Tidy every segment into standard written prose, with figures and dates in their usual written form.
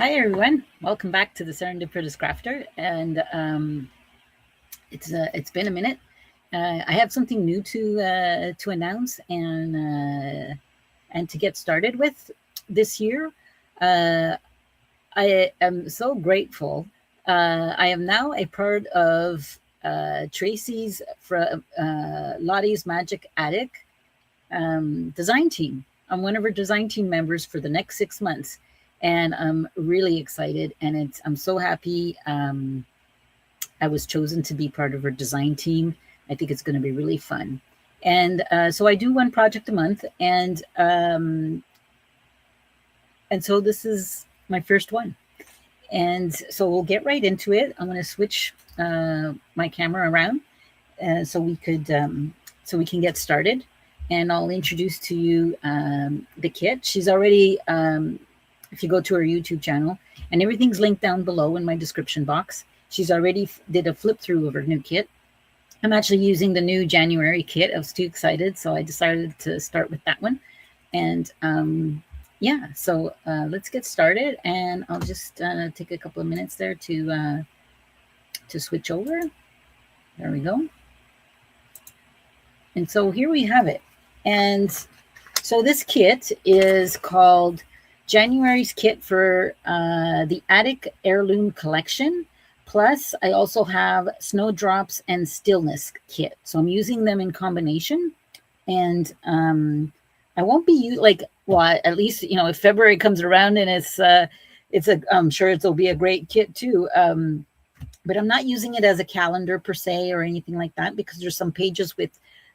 Hi everyone, welcome back to the Serendipitous Crafter, and it's been a minute. I have something new to announce and to get started with this year. I am so grateful. I am now a part of Tracy's from Lottiesmagicattic design team. I'm one of her design team members for the next 6 months, and I'm really excited. And I'm so happy I was chosen to be part of her design team. I think it's going to be really fun. And so I do one project a month, and so this is my first one. And so we'll get right into it. I'm going to switch my camera around so we can get started. And I'll introduce to you the kit. She's already, if you go to her YouTube channel, and everything's linked down below in my description box, she's already did a flip through of her new kit. I'm actually using the new January kit. I was too excited, so I decided to start with that one. And yeah, so let's get started. And I'll just take a couple of minutes there to switch over. There we go. And so here we have it. And so this kit is called January's Kit for the Attic Heirloom Collection. Plus, I also have Snowdrops and Stillness kit. So I'm using them in combination. And I won't be at least, if February comes around and I'm sure it'll be a great kit too. But I'm not using it as a calendar per se or anything like that, because there's some pages with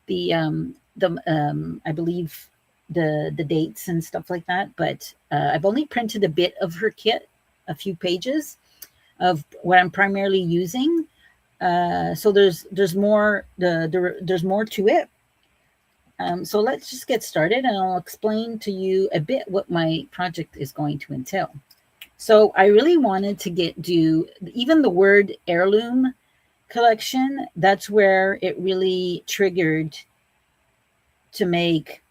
I believe the dates and stuff like that. But I've only printed a bit of her kit, a few pages of what I'm primarily using. So there's more there's more to it. So let's just get started, and I'll explain to you a bit what my project is going to entail. So I really wanted to do even the word heirloom collection. That's where it really triggered to make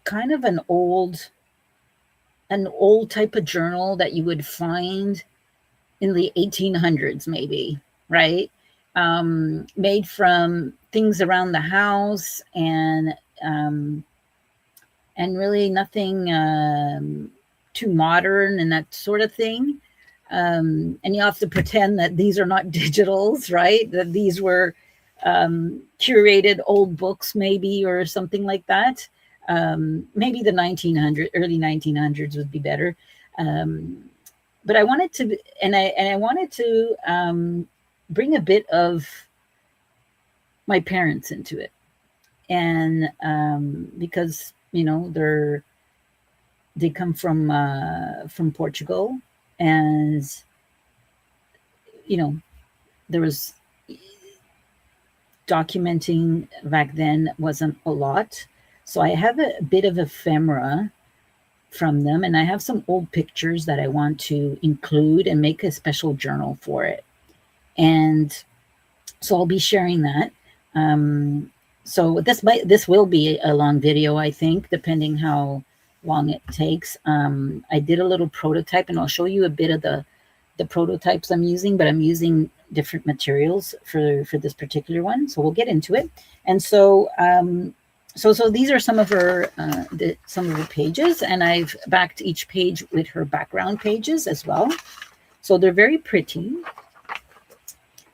kind of an old type of journal that you would find in the 1800s, maybe, right? Made from things around the house and really nothing too modern and that sort of thing. And you have to pretend that these are not digitals, right? That these were curated old books, maybe, or something like that. Maybe the early 1900s would be better. But I wanted to, and I wanted to bring a bit of my parents into it, and because they come from Portugal, and there was documenting back then wasn't a lot, so I have a bit of ephemera from them, and I have some old pictures that I want to include and make a special journal for it. And so I'll be sharing that. So this will be a long video, I think, depending how long it takes. I did a little prototype, and I'll show you a bit of the prototypes I'm using, but I'm using different materials for this particular one. So we'll get into it. And so so these are some of her pages, and I've backed each page with her background pages as well. So they're very pretty.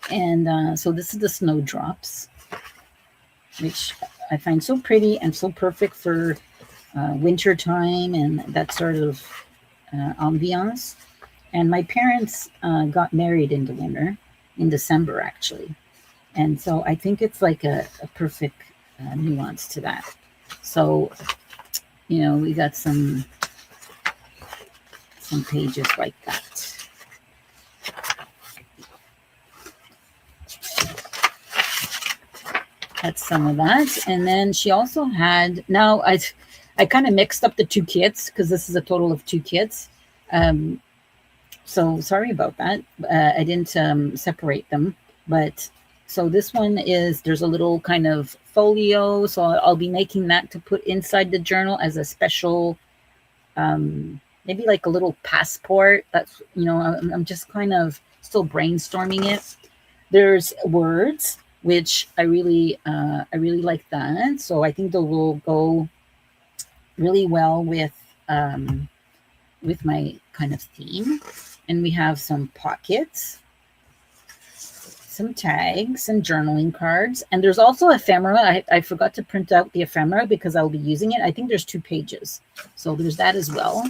And so this is the Snowdrops, which I find so pretty and so perfect for winter time and that sort of ambiance. And my parents got married in the winter, in December, actually. And so I think it's like a perfect nuance to that. So, we got some pages like that. That's some of that. And then she also had, now I kind of mixed up the two kits, because this is a total of 2 kits. So sorry about that. I didn't separate them. But so this one there's a little kind of folio. So I'll be making that to put inside the journal as a special maybe like a little passport. That's, you know, I'm just kind of still brainstorming it. There's words, which I really like that. So I think they will go really well with my kind of theme. And we have some pockets, some tags, and journaling cards. And there's also ephemera. I forgot to print out the ephemera because I'll be using it. I think there's 2 pages. So there's that as well.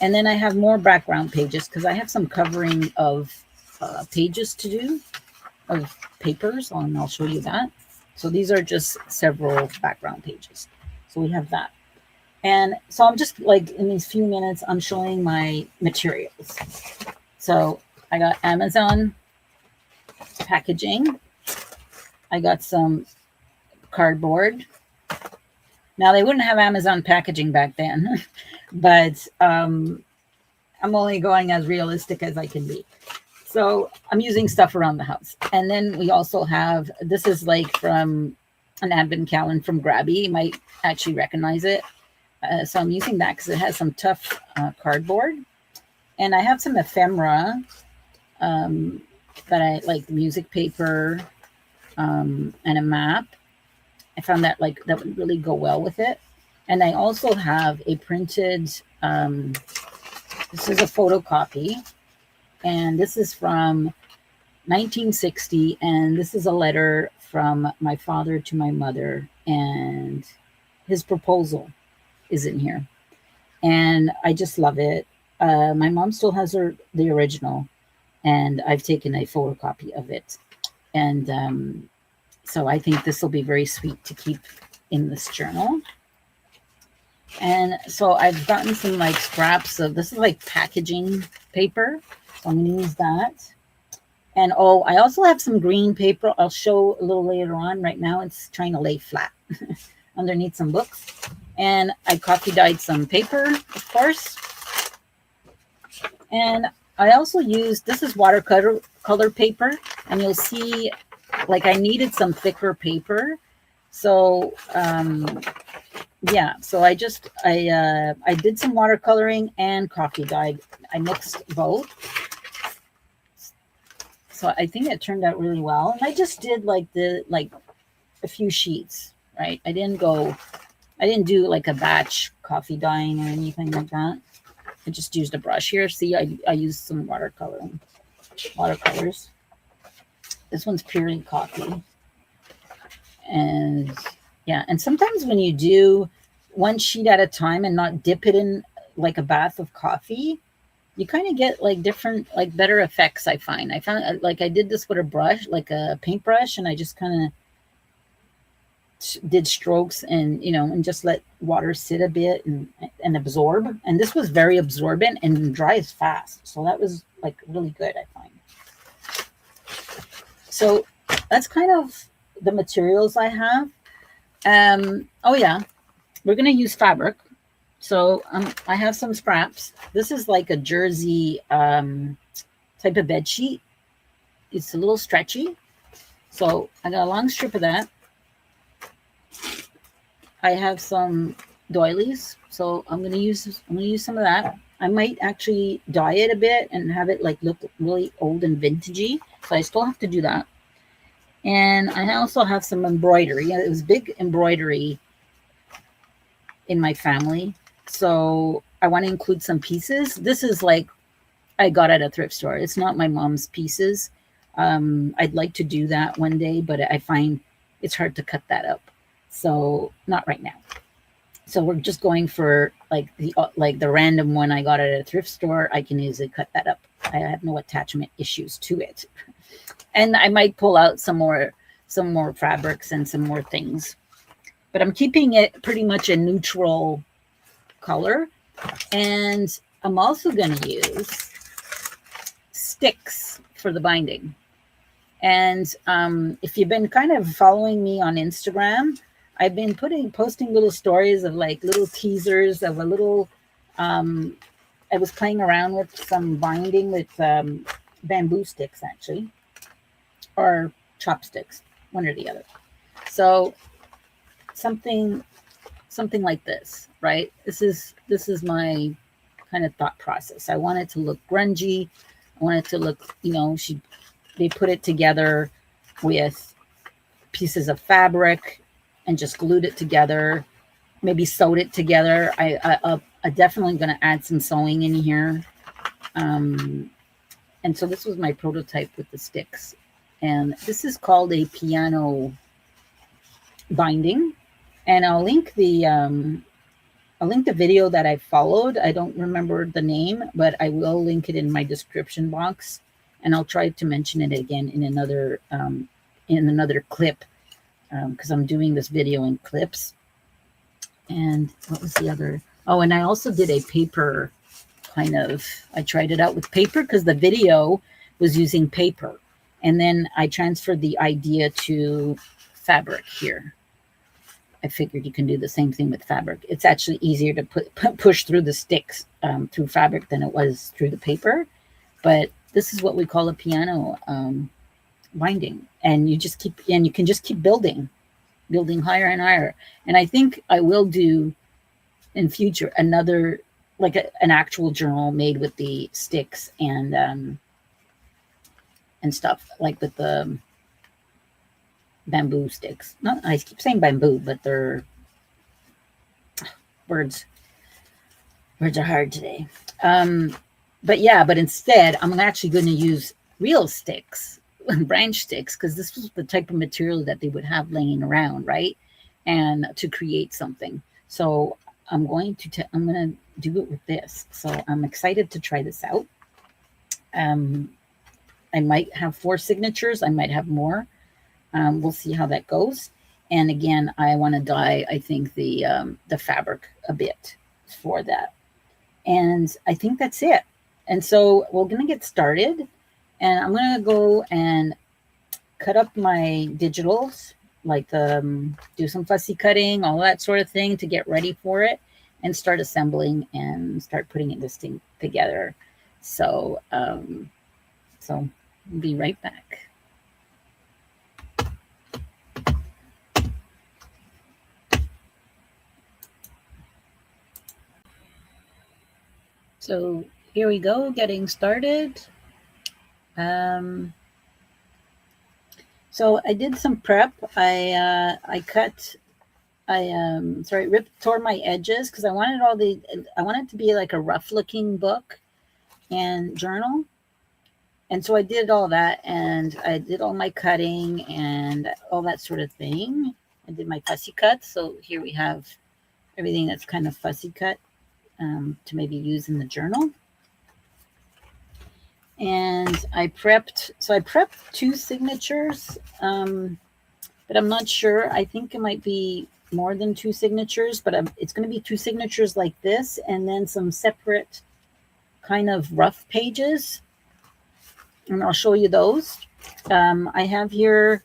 And then I have more background pages because I have some covering of pages to do, of papers, and I'll show you that. So these are just several background pages. So we have that. And so I'm just like, in these few minutes, I'm showing my materials. So I got Amazon packaging. I got some cardboard. Now, they wouldn't have Amazon packaging back then, but I'm only going as realistic as I can be. So I'm using stuff around the house. And then we also have, this is like from an advent calendar from Grabby. You might actually recognize it. So I'm using that because it has some tough cardboard. And I have some ephemera that I like, music paper and a map. I found that like that would really go well with it. And I also have a printed, this is a photocopy. And this is from 1960. And this is a letter from my father to my mother. And his proposal is in here. And I just love it. My mom still has the original. And I've taken a photocopy of it. And so I think this will be very sweet to keep in this journal. And so I've gotten some like scraps of, this is like packaging paper. So I'm going to use that. And oh, I also have some green paper. I'll show a little later on. Right now it's trying to lay flat underneath some books. And I coffee dyed some paper, of course. And I also used, this is watercolor paper. And you'll see, like, I needed some thicker paper. So, yeah, so I did some watercoloring and coffee dyed. I mixed both. So I think it turned out really well. And I just did like a few sheets, right? I didn't do like a batch coffee dyeing or anything like that. I just used a brush here. See, I used some watercolors. This one's purely coffee. And yeah, and sometimes when you do one sheet at a time and not dip it in like a bath of coffee, you kind of get like different, like better effects. I found like I did this with a brush, like a paintbrush, and I just kind of did strokes and, you know, and just let water sit a bit and absorb. And this was very absorbent and dries fast. So that was like really good, I find. So that's kind of the materials I have. Oh yeah, we're going to use fabric. So I have some scraps. This is like a jersey type of bed sheet. It's a little stretchy. So I got a long strip of that. I have some doilies. So I'm going to use some of that. I might actually dye it a bit and have it like look really old and vintagey. So I still have to do that. And I also have some embroidery. It was big embroidery in my family. So I want to include some pieces. This is like I got at a thrift store. It's not my mom's pieces. I'd like to do that one day, but I find it's hard to cut that up. So not right now. So we're just going for like the random one I got at a thrift store. I can easily cut that up. I have no attachment issues to it. And I might pull out some more fabrics and some more things. But I'm keeping it pretty much a neutral color. And I'm also going to use sticks for the binding. And if you've been kind of following me on Instagram, I've been posting little stories of like little teasers of a little, I was playing around with some binding with bamboo sticks actually, or chopsticks, one or the other. So something like this, right? This is my kind of thought process. I want it to look grungy. I want it to look, you know, they put it together with pieces of fabric and just glued it together, maybe sewed it together. I definitely going to add some sewing in here. And so this was my prototype with the sticks. And this is called a piano binding. And I'll link the video that I followed. I don't remember the name, but I will link it in my description box. And I'll try to mention it again in another clip, because I'm doing this video in clips. And what was the other? Oh, and I also did a paper I tried it out with paper because the video was using paper. And then I transferred the idea to fabric here. I figured you can do the same thing with fabric. It's actually easier to push through the sticks through fabric than it was through the paper. But this is what we call a piano binding. And you can just keep building higher and higher. And I think I will do in future another, like an actual journal made with the sticks and stuff, like with the bamboo sticks. I keep saying bamboo, but they're words are hard today. But instead I'm actually going to use real sticks, branch sticks, because this was the type of material that they would have laying around, right? And to create something. So I'm going to do it with this. So I'm excited to try this out. I might have 4 signatures. I might have more. We'll see how that goes. And again, I want to dye, I think, the fabric a bit for that. And I think that's it. And so we're going to get started. And I'm going to go and cut up my digitals, like do some fussy cutting, all that sort of thing to get ready for it, and start assembling and start putting this thing together. So, so we'll be right back. So here we go, getting started. So I did some prep. I tore my edges because I wanted I wanted it to be like a rough looking book and journal. And so I did all that, and I did all my cutting and all that sort of thing. I did my fussy cuts. So here we have everything that's kind of fussy cut to maybe use in the journal. And I prepped 2 signatures, but I'm not sure. I think it might be more than 2 signatures, but it's going to be 2 signatures like this, and then some separate kind of rough pages. And I'll show you those. I have here,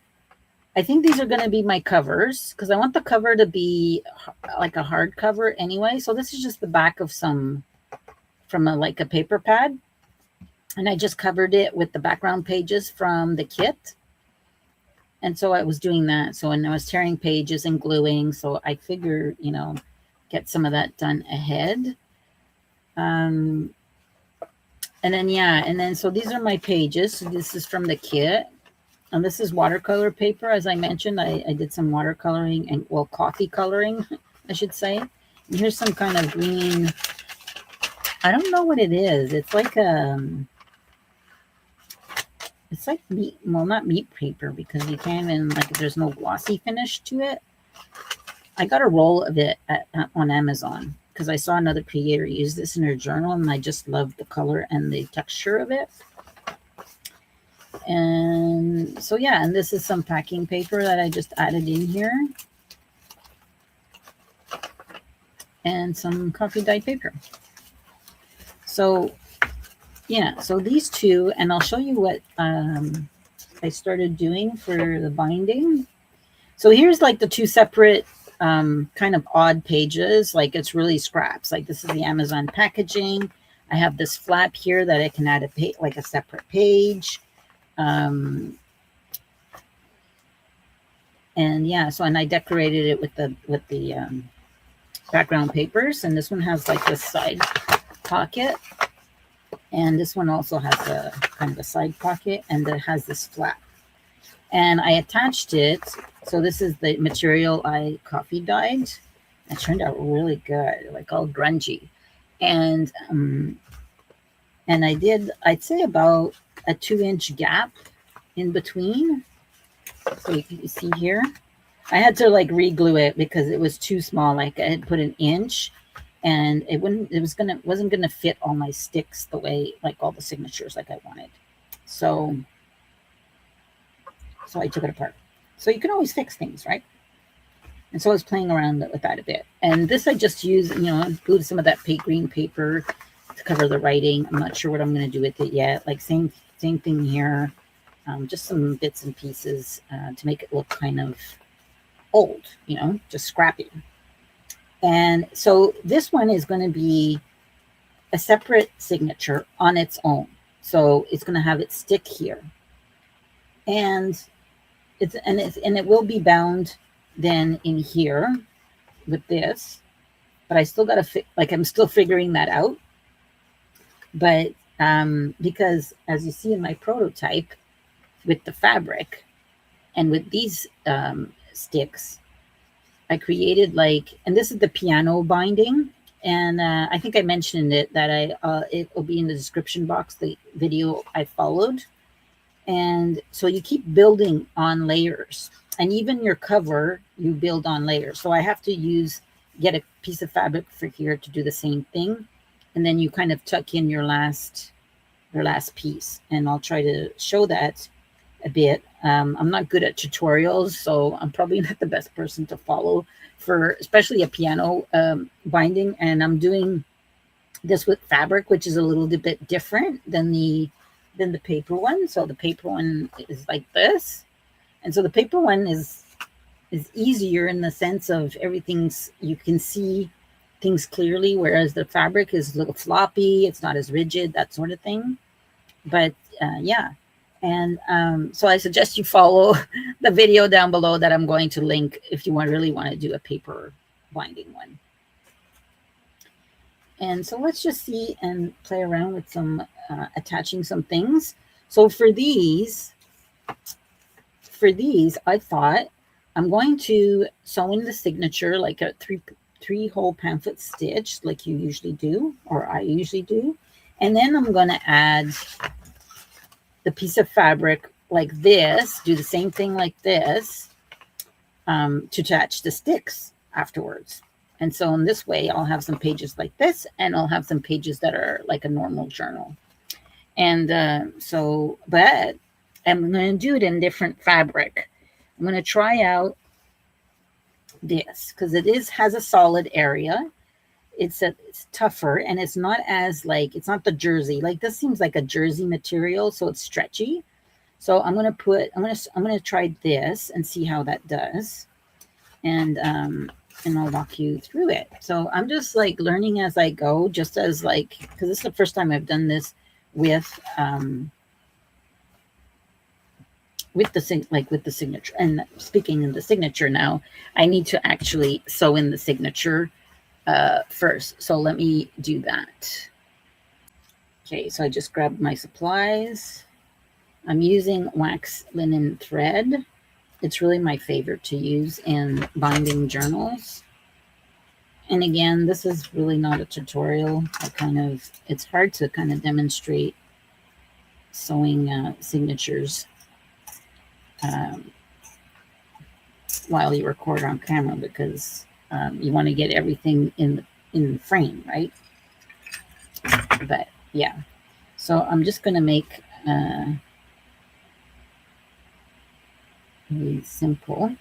I think these are going to be my covers, because I want the cover to be like a hard cover anyway. So this is just the back of from like a paper pad. And I just covered it with the background pages from the kit. And so I was doing that. So, and I was tearing pages and gluing. So I figured, get some of that done ahead. And then, so these are my pages. So this is from the kit. And this is watercolor paper. As I mentioned, I did some watercoloring and, well, coffee coloring, I should say. And here's some kind of green, I don't know what it is. It's like meat, well, not meat paper, because you can't even, like, there's no glossy finish to it. I got a roll of it on Amazon because I saw another creator use this in her journal, and I just loved the color and the texture of it. And so, yeah, and this is some packing paper that I just added in here. And some coffee dye paper. So, yeah, so these 2, and I'll show you what I started doing for the binding. So here's like the 2 separate kind of odd pages, like it's really scraps. Like this is the Amazon packaging. I have this flap here that I can add like a separate page. And yeah, so, and I decorated it with the background papers, and this one has like this side pocket, and this one also has a kind of a side pocket, and it has this flap. And I attached it. So this is the material I coffee dyed. It turned out really good, like all grungy. And I did, I'd say about a 2-inch gap in between. So you can see here. I had to like re-glue it because it was too small. Like I had put an inch, and it wasn't gonna fit all my sticks the way, like all the signatures like I wanted. So I took it apart. So you can always fix things, right? And so I was playing around with that a bit. And this I just used, you know, glued some of that green paper to cover the writing. I'm not sure what I'm going to do with it yet. Like same thing here. Just some bits and pieces to make it look kind of old, you know, just scrappy. And so this one is going to be a separate signature on its own. So it's going to have its stick here. And it will be bound then in here with this, but I still got to I'm still figuring that out. But because as you see in my prototype with the fabric and with these sticks, I created and this is the piano binding. And I think I mentioned it that it will be in the description box, the video I followed. And so you keep building on layers, and even your cover, you build on layers. So I have to get a piece of fabric for here to do the same thing. And then you kind of tuck in your last piece. And I'll try to show that a bit. I'm not good at tutorials, so I'm probably not the best person to follow for especially a piano binding. And I'm doing this with fabric, which is a little bit different than the paper one. So the paper one is like this. And so the paper one is easier in the sense of you can see things clearly, whereas the fabric is a little floppy. It's not as rigid, that sort of thing. But yeah. And so I suggest you follow the video down below that I'm going to link if you really want to do a paper binding one. And so let's just see and play around with some attaching some things. So for these, I thought I'm going to sew in the signature like a three-hole pamphlet stitch like you usually do, or I usually do. And then I'm going to add the piece of fabric like this, do the same thing like this to attach the sticks afterwards. And so in this way, I'll have some pages like this, and I'll have some pages that are like a normal journal. And but I'm going to do it in different fabric. I'm going to try out this because it has a solid area. It's tougher, and it's not as it's not the jersey. Like this seems like a jersey material, so it's stretchy. So I'm going to try this and see how that does. And I'll walk you through it. So I'm just learning as I go, just as because this is the first time I've done this with the signature. And speaking of the signature now, I need to actually sew in the signature first. So let me do that. Okay, so I just grabbed my supplies. I'm using wax linen thread. It's really my favorite to use in binding journals. And again, this is really not a tutorial. It's hard to kind of demonstrate sewing signatures while you record on camera because you want to get everything in the frame, right? But yeah, so I'm just going to make really simple.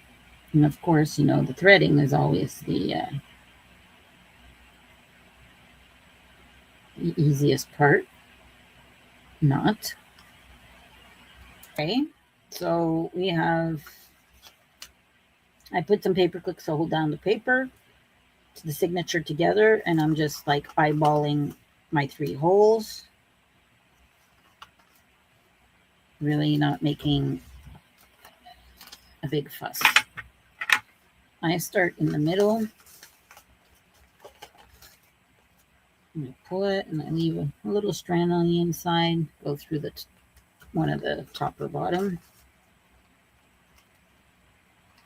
And of course, the threading is always the easiest part. Not. Okay, so I put some paper clips to hold down the paper to the signature together, and I'm just eyeballing my 3 holes. Really not making a big fuss. I start in the middle. I'm going to pull it and I leave a little strand on the inside, go through the one of the top or bottom,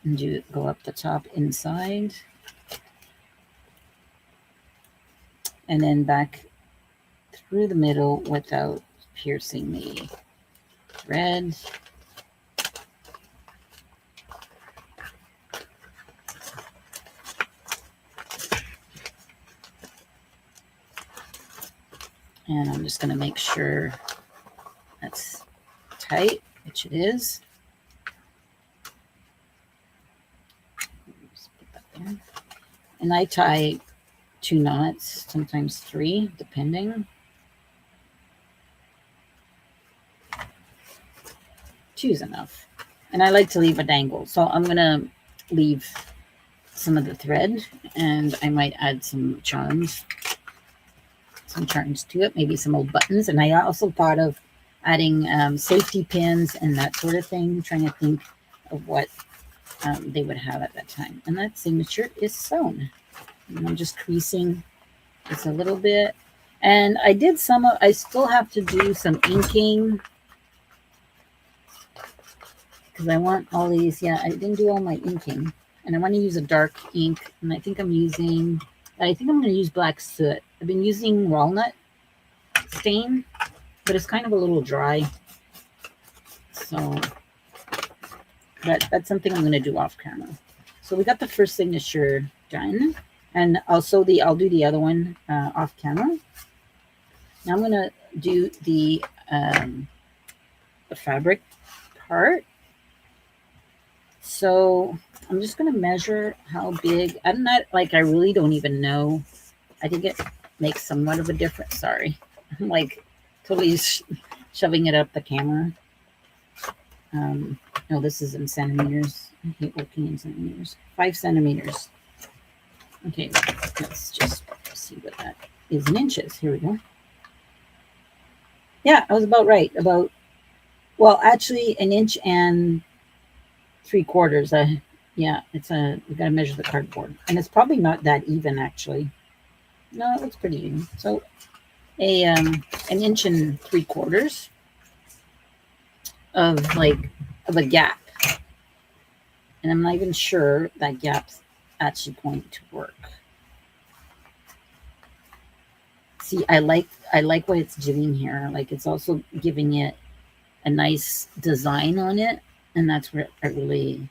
and go up the top inside, and then back through the middle without piercing the thread. And I'm just going to make sure that's tight, which it is. Just put that there. And I tie 2 knots, sometimes 3, depending. 2 is enough. And I like to leave a dangle. So I'm going to leave some of the thread, and I might add some charms to it, maybe some old buttons. And I also thought of adding safety pins and that sort of thing, trying to think of what they would have at that time. And that signature is sewn. And I'm just creasing this a little bit. And I did I still have to do some inking because I want all these. Yeah, I didn't do all my inking. And I want to use a dark ink. And I think I'm going to use black soot. I've been using walnut stain, but it's kind of a little dry. So that's something I'm going to do off camera. So we got the first signature done. And also I'll do the other one off camera. Now I'm going to do the fabric part. So I'm just going to measure how big. I really don't even know. I think it makes somewhat of a difference. Sorry. I'm like totally shoving it up the camera. No, this is in centimeters. I hate working in centimeters. 5 centimeters. Okay, let's just see what that is in inches. Here we go. Yeah, I was about right. Well, actually 1 inch and 3/4. Yeah, we got to measure the cardboard. And it's probably not that even, actually. No, it looks pretty even. So an 1 inch and 3/4 of a gap. And I'm not even sure that gap's actually going to work. See, I like what it's doing here. Like, it's also giving it a nice design on it, and that's what I really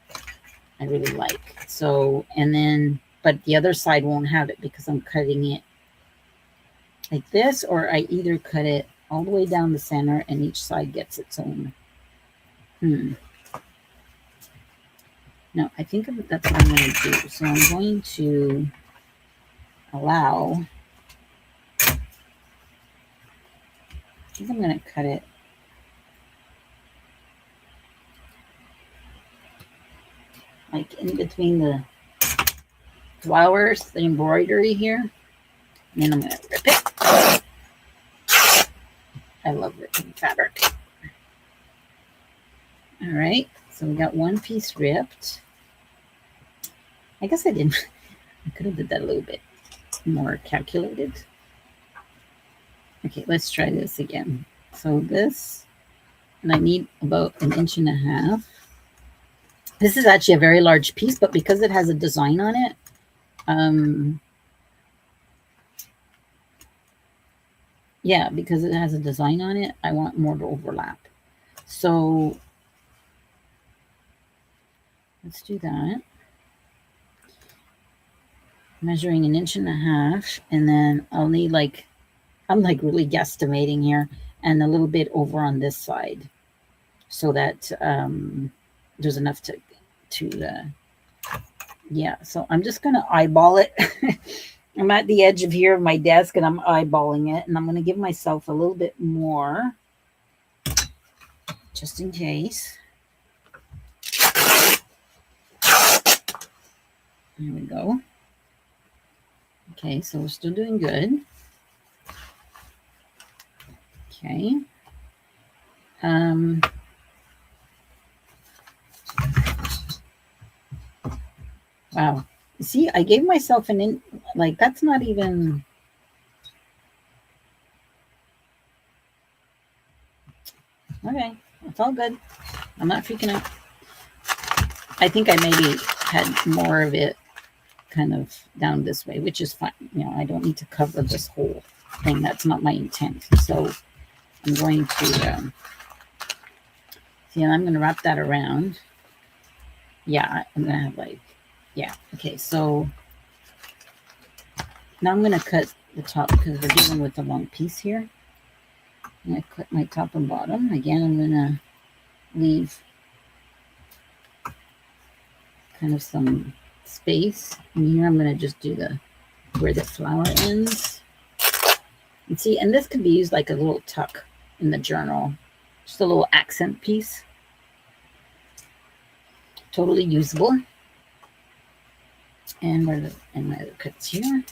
like. So, and then, but the other side won't have it because I'm cutting it like this, or I either cut it all the way down the center and each side gets its own. No, I think that's what I'm going to do. So I'm going to allow, I think I'm going to cut it like in between the flowers, the embroidery here. And then I'm going to rip it. I love ripping fabric. All right, so we got one piece ripped. I guess I could have did that a little bit more calculated. Okay, let's try this again. So this, and I need about 1.5 inches. This is actually a very large piece, but because it has a design on it, yeah, because it has a design on it, I want more to overlap. So let's do that. Measuring 1.5 inches, and then I'll need I'm really guesstimating here, and a little bit over on this side, so that there's enough to yeah. So I'm just gonna eyeball it. I'm at the edge of here of my desk, and I'm eyeballing it, and I'm gonna give myself a little bit more, just in case. There we go. Okay, so we're still doing good. Okay. Wow. See, I gave myself that's not even, Okay, it's all good. I'm not freaking out. I think I maybe had more of it kind of down this way, which is fine. You know, I don't need to cover this whole thing. That's not my intent. So I'm going to, see, and I'm going to wrap that around. Yeah, I'm going to have like, yeah. Okay, so now I'm going to cut the top because we're dealing with a long piece here. I'm going to cut my top and bottom. Again, I'm going to leave kind of some space. And here I'm going to just do the where the flower ends. And see, and this could be used like a little tuck in the journal. Just a little accent piece. Totally usable. And where the and my other cuts here.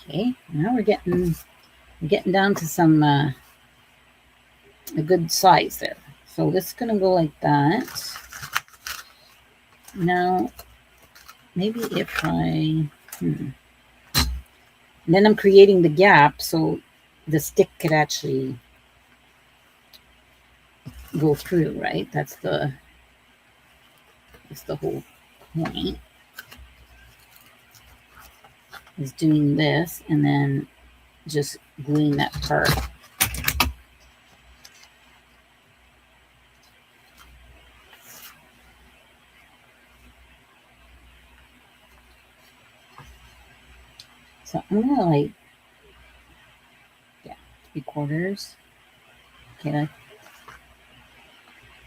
Okay, now we're getting down to some a good size there. So this is gonna go like that. Now, maybe if I then I'm creating the gap so the stick could actually go through, right? That's the whole point, is doing this and then just gluing that part. So I'm gonna like, yeah, 3/4. Okay,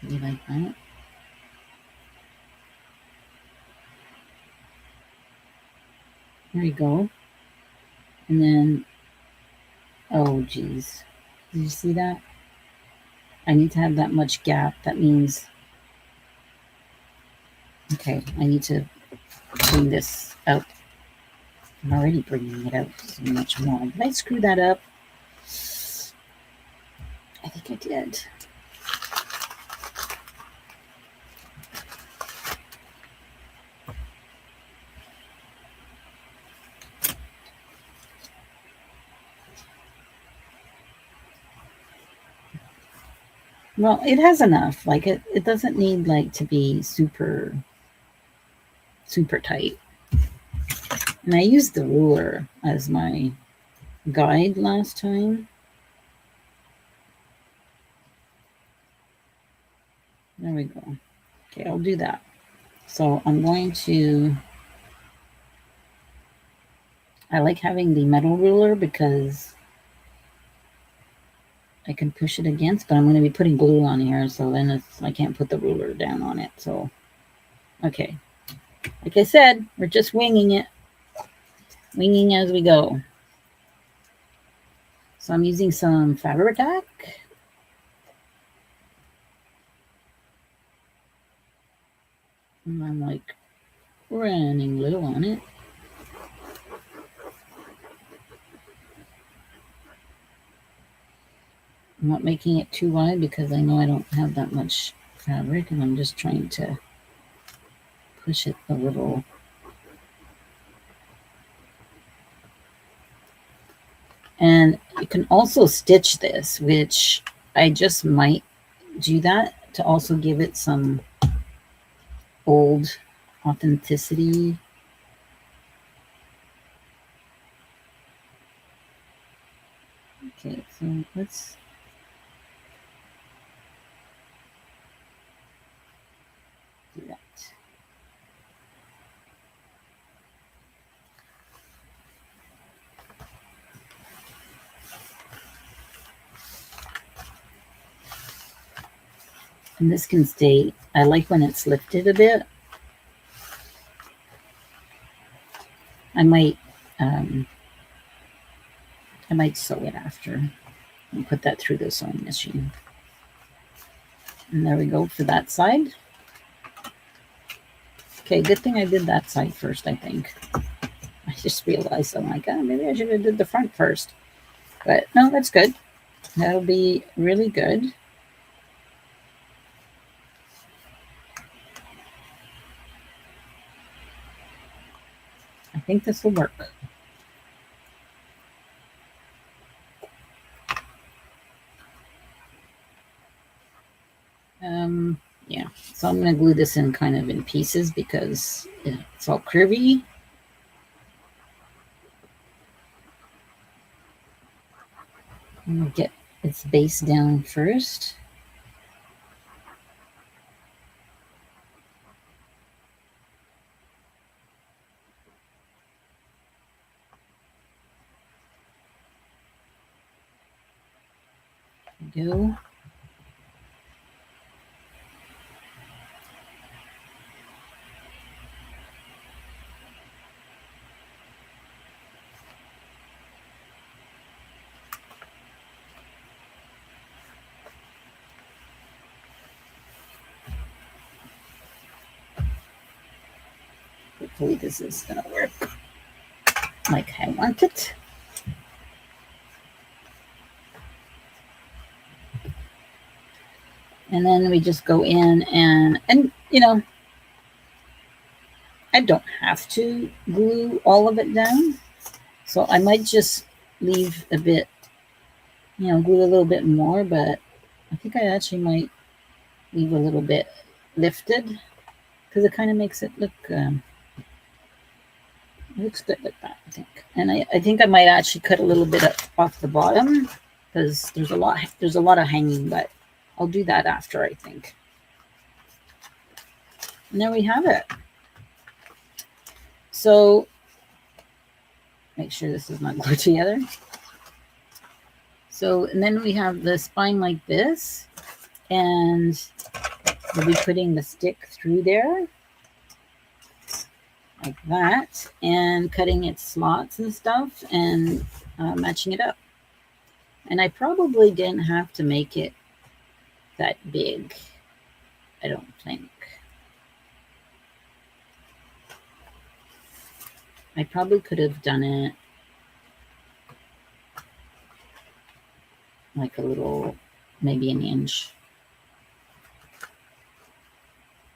maybe like that. There you go. And then, oh geez, did you see that? I need to have that much gap. That means, okay, I need to bring this out. I'm already bringing it out so much more. Did I screw that up? I think I did. Well, it has enough. Like it doesn't need like to be super tight. And I used the ruler as my guide last time. There we go. Okay, I'll do that. So I'm going to, I like having the metal ruler because I can push it against, but I'm going to be putting glue on here, so then I can't put the ruler down on it. So, okay. Like I said, we're just winging it. Winging as we go. So I'm using some Fabric. And I'm like running low on it. I'm not making it too wide because I know I don't have that much fabric, and I'm just trying to push it a little. And you can also stitch this, which I just might do that to also give it some old authenticity. Okay, so let's do that. And this can stay, I like when it's lifted a bit. I might sew it after and put that through the sewing machine. And there we go for that side. Okay, good thing I did that side first, I think. I just realized, I'm like, oh, maybe I should have did the front first. But no, that's good. That'll be really good. I think this will work. So I'm going to glue this in kind of in pieces because it's all curvy. I'm going to get its base down first. There we go. Hopefully this is going to work like I want it. And then we just go in and you know, I don't have to glue all of it down. So I might just leave a bit, you know, glue a little bit more, but I think I actually might leave a little bit lifted because it kind of makes it look, looks good like that, I think. And I think I might actually cut a little bit off the bottom because there's a lot of hanging, but I'll do that after, I think. And there we have it. So make sure this is not glued together. So, and then we have the spine like this, and we'll be putting the stick through there like that, and cutting its slots and stuff, and matching it up. And I probably didn't have to make it that big, I don't think. I probably could have done it like a little, maybe an inch.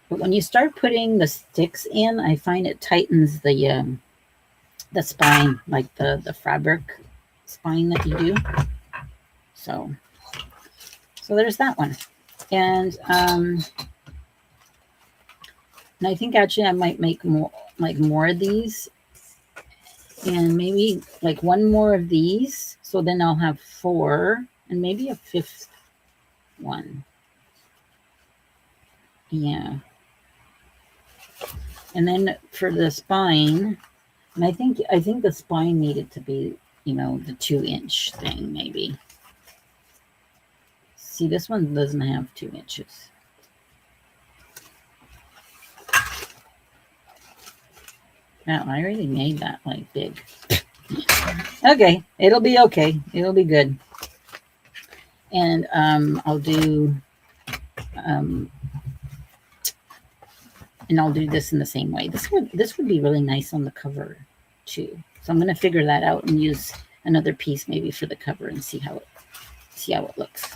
But when you start putting the sticks in, I find it tightens the spine, like the fabric spine that you do. So there's that one. And I think actually I might make more of these, and maybe like one more of these. So then I'll have 4 and maybe a 5th one. Yeah. And then for the spine, and I think the spine needed to be, you know, the 2-inch thing maybe. See, this one doesn't have 2 inches. Wow, I already made that like big. Okay, it'll be okay. It'll be good. And I'll do this in the same way. This would be really nice on the cover too. So I'm going to figure that out and use another piece maybe for the cover and see how it looks.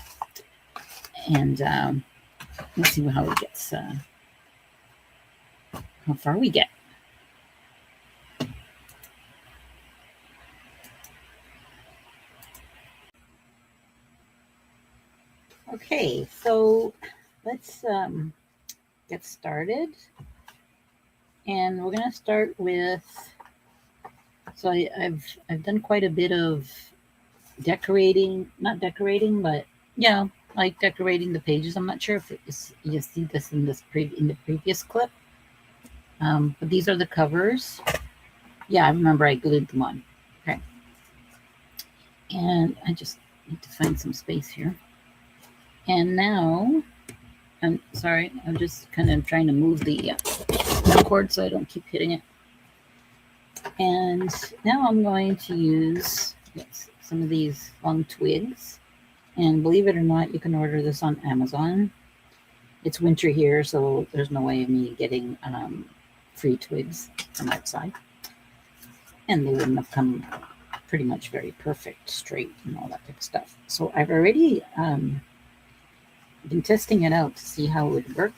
And let's see how it gets. How far we get. Okay, so let's get started. And we're going to start with, so I've done quite a bit of decorating, not decorating, but yeah, like decorating the pages. I'm not sure if you see this in the previous clip, but these are the covers. Yeah, I remember I glued them on. Okay, and I just need to find some space here. And now, I'm sorry, I'm just kind of trying to move the cord so I don't keep hitting it. And now I'm going to use some of these long twigs. And believe it or not, you can order this on Amazon. It's winter here, so there's no way of me getting free twigs from outside. And they wouldn't have come pretty much very perfect, straight, and all that type of stuff. So I've already been testing it out to see how it would work.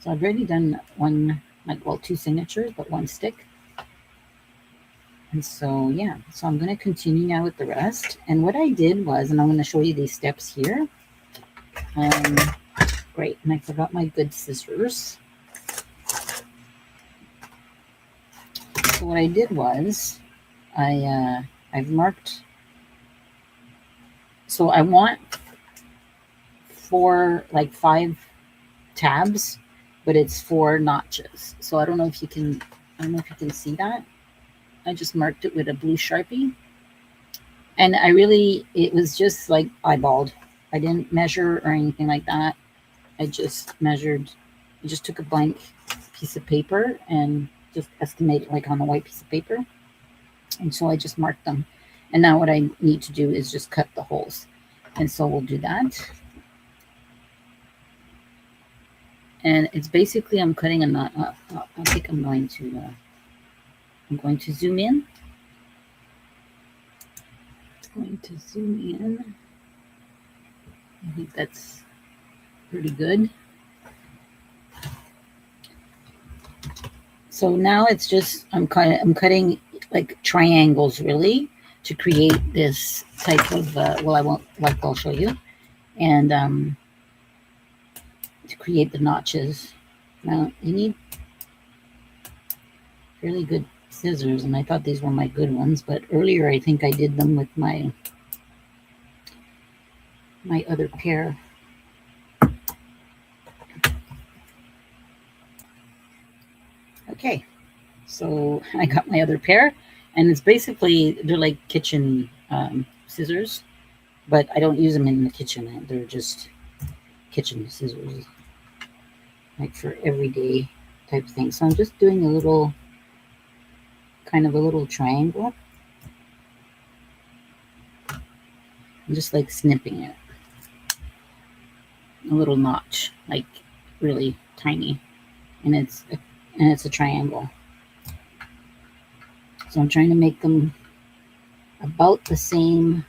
So I've already done one, like, well, 2 signatures, but 1 stick. And so, yeah, so I'm going to continue now with the rest. And what I did was, and I'm going to show you these steps here. Great, and I forgot my good scissors. So what I did was, I've marked. So I want 5 tabs, but it's 4 notches. So I don't know if you can. I don't know if you can see that. I just marked it with a blue Sharpie, and it was just like eyeballed. I didn't measure or anything like that. I just measured. I just took a blank piece of paper and just estimated like on a white piece of paper. And so I just marked them. And now what I need to do is just cut the holes. And so we'll do that. And it's basically I'm cutting a knot. I think I'm going to zoom in. Going to zoom in. I think that's pretty good. So now it's just I'm cutting like triangles really to create this type of I'll show you, and to create the notches. Now you need really good scissors, and I thought these were my good ones, but earlier I think I did them with my other pair. Okay, so I got my other pair, and it's basically, they're like kitchen scissors, but I don't use them in the kitchen. They're just kitchen scissors, like for everyday type thing. So I'm just doing a little, kind of a little triangle. I'm just like snipping it. A little notch, like really tiny, and it's a triangle. So I'm trying to make them about the same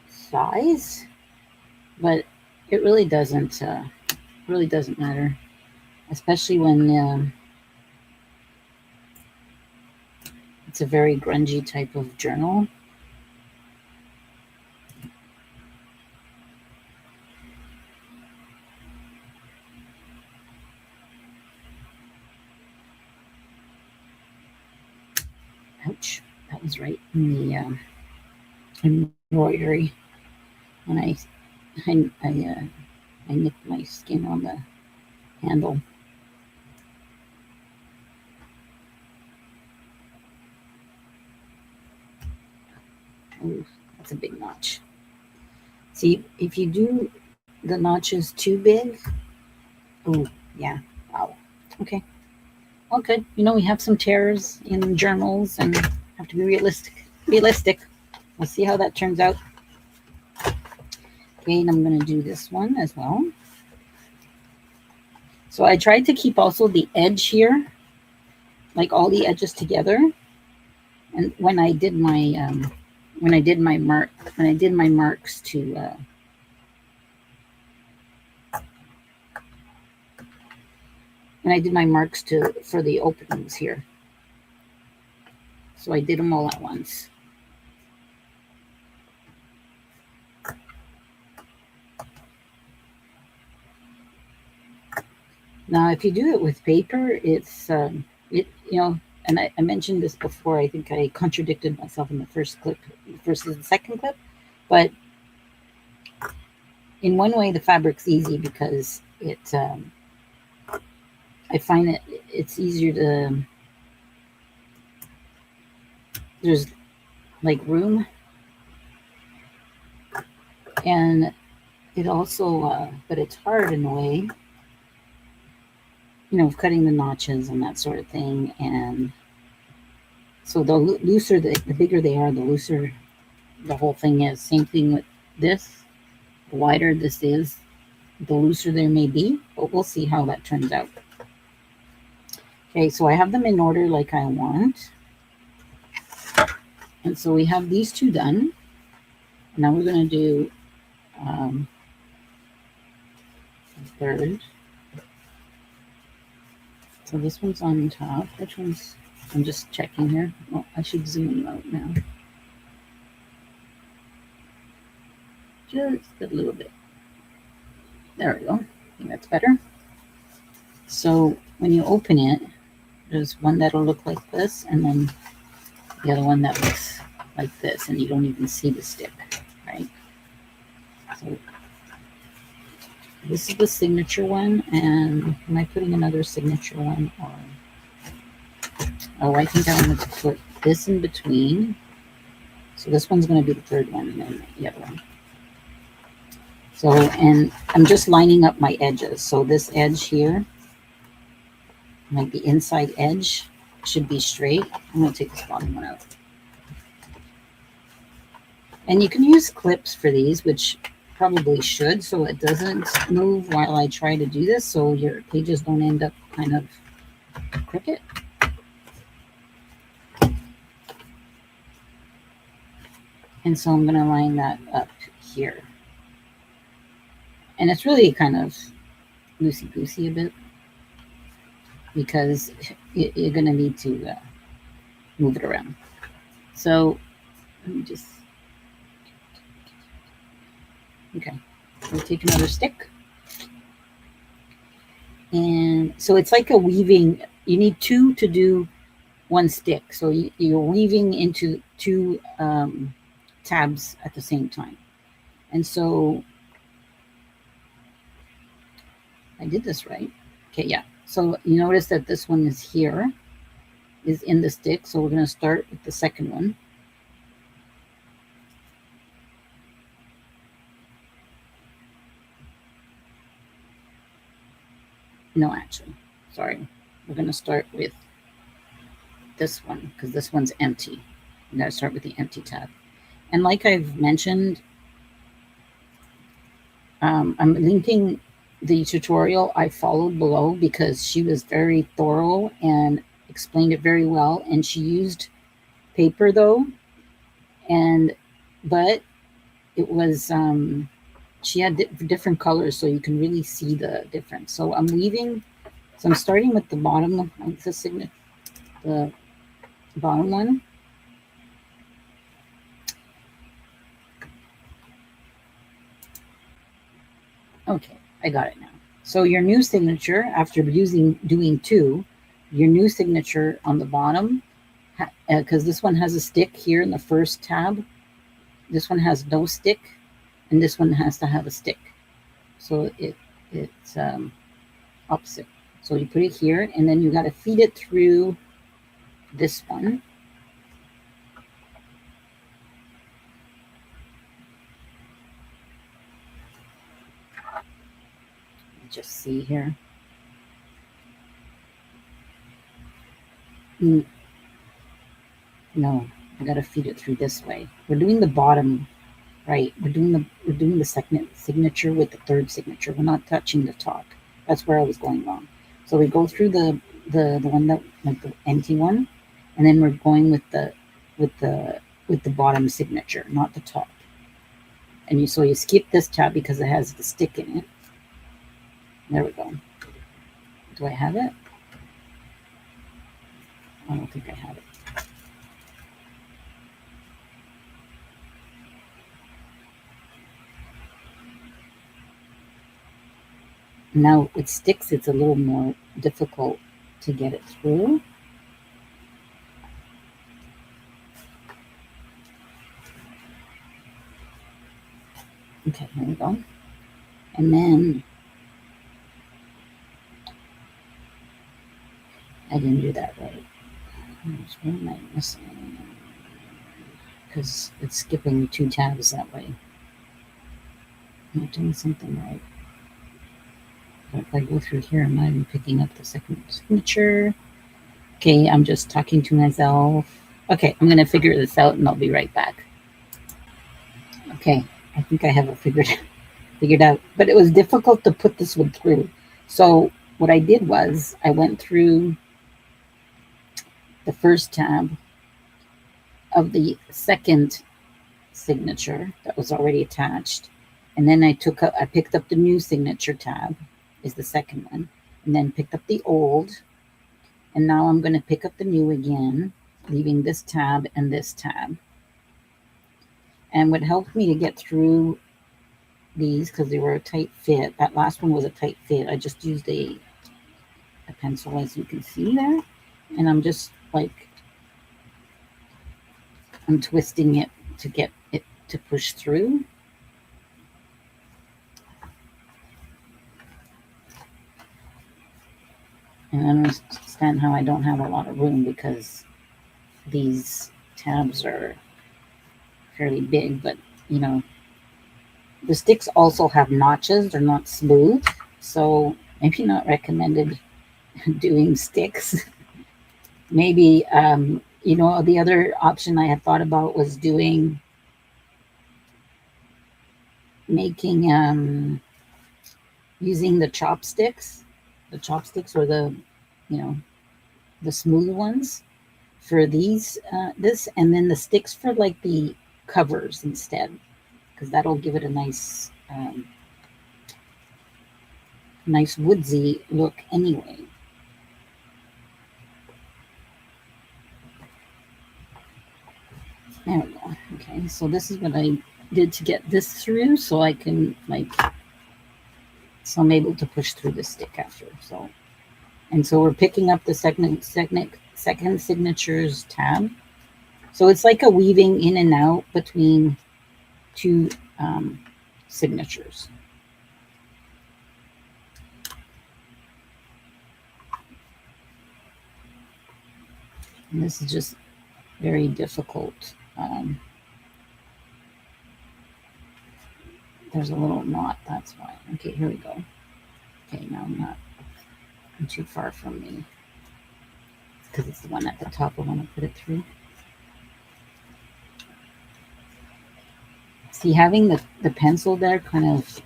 size, but it really doesn't matter, especially when it's a very grungy type of journal. Ouch, that was right in the embroidery, and I nicked my skin on the handle. Oh, that's a big notch. See, if you do the notches too big, oh yeah, wow. Okay, all good. You know, we have some tears in journals and have to be realistic. We'll see how that turns out. Okay, and I'm going to do this one as well. So I tried to keep also the edge here, like all the edges together. And when I did my marks to for the openings here. So I did them all at once. Now, if you do it with paper, it's and I mentioned this before. I think I contradicted myself in the first clip versus the second clip, but in one way, the fabric's easy because I find it's easier to, there's like room, and it also, but it's hard in a way, cutting the notches and that sort of thing. And so the looser, the bigger they are, the looser the whole thing is. Same thing with this. The wider this is, the looser they may be, but we'll see how that turns out. Okay, so I have them in order like I want. And so we have these two done. Now we're going to do the third. So this one's on top. Which one's, I'm just checking here. Oh, I should zoom out now. just a little bit. There we go. I think that's better. So when you open it, there's one that'll look like this, and then the other one that looks like this, and you don't even see the stick, right? So this is the signature one, and am I putting another signature one on? Oh, I think I want to put this in between. So this one's going to be the third one, and then the other one. So, and I'm just lining up my edges. So this edge here, like the inside edge, should be straight. I'm going to take this bottom one out. And you can use clips for these, which probably should, so it doesn't move while I try to do this, so your pages don't end up kind of crooked. And so I'm going to line that up here. And it's really kind of loosey-goosey a bit, because you're going to need to move it around. So let me just, okay, we'll take another stick. And so it's like a weaving, you need two to do one stick. So you're weaving into two tabs at the same time. And so I did this right. Okay, yeah. So you notice that this one is here, is in the stick. So we're going to start with the second one. No, actually, sorry. We're going to start with this one because this one's empty. You got to start with the empty tab. And like I've mentioned, I'm linking the tutorial I followed below because she was very thorough and explained it very well. And she used paper though, but it was she had different colors, so you can really see the difference. So I'm weaving. So I'm starting with the bottom, like the bottom one. Okay, I got it now. So your new signature, after doing two, your new signature on the bottom, because this one has a stick here in the first tab. This one has no stick, and this one has to have a stick. So it's opposite. So you put it here, and then you got to feed it through this one. Just see here. No, I got to feed it through this way. We're doing the bottom, right? We're doing the second signature with the third signature. We're not touching the top. That's where I was going wrong. So we go through the one that, like the empty one, and then we're going with the bottom signature, not the top. And so you skip this tab because it has the stick in it. There we go. Do I have it? I don't think I have it. Now with sticks, it's a little more difficult to get it through. Okay, here we go. And then I didn't do that right. What am I missing? Because it's skipping two tabs that way. I'm not doing something right. But if I go through here, am I picking up the second signature? Okay, I'm just talking to myself. Okay, I'm going to figure this out and I'll be right back. Okay, I think I have it figured out. But it was difficult to put this one through. So what I did was I went through the first tab of the second signature that was already attached. And then I picked up the new signature tab, is the second one, and then picked up the old. And now I'm going to pick up the new again, leaving this tab and this tab. And what helped me to get through these because they were a tight fit. That last one was a tight fit. I just used a pencil, as you can see there, and I'm just like, I'm twisting it to get it to push through. And I understand how I don't have a lot of room because these tabs are fairly big, but you know, the sticks also have notches. They're not smooth, so maybe not recommended doing sticks. Maybe, you know, the other option I had thought about was making, using the chopsticks. The chopsticks or the, you know, the smooth ones for these, this, and then the sticks for like the covers instead, because that'll give it a nice, nice woodsy look anyway. There we go. Okay, so this is what I did to get this through, so I can like, so I'm able to push through the stick after. So, and so we're picking up the second signatures tab. So it's like a weaving in and out between two signatures. And this is just very difficult. There's a little knot, that's why. Okay, here we go. Okay, now I'm too far from me because it's the one at the top I want to put it through. See, having the pencil there kind of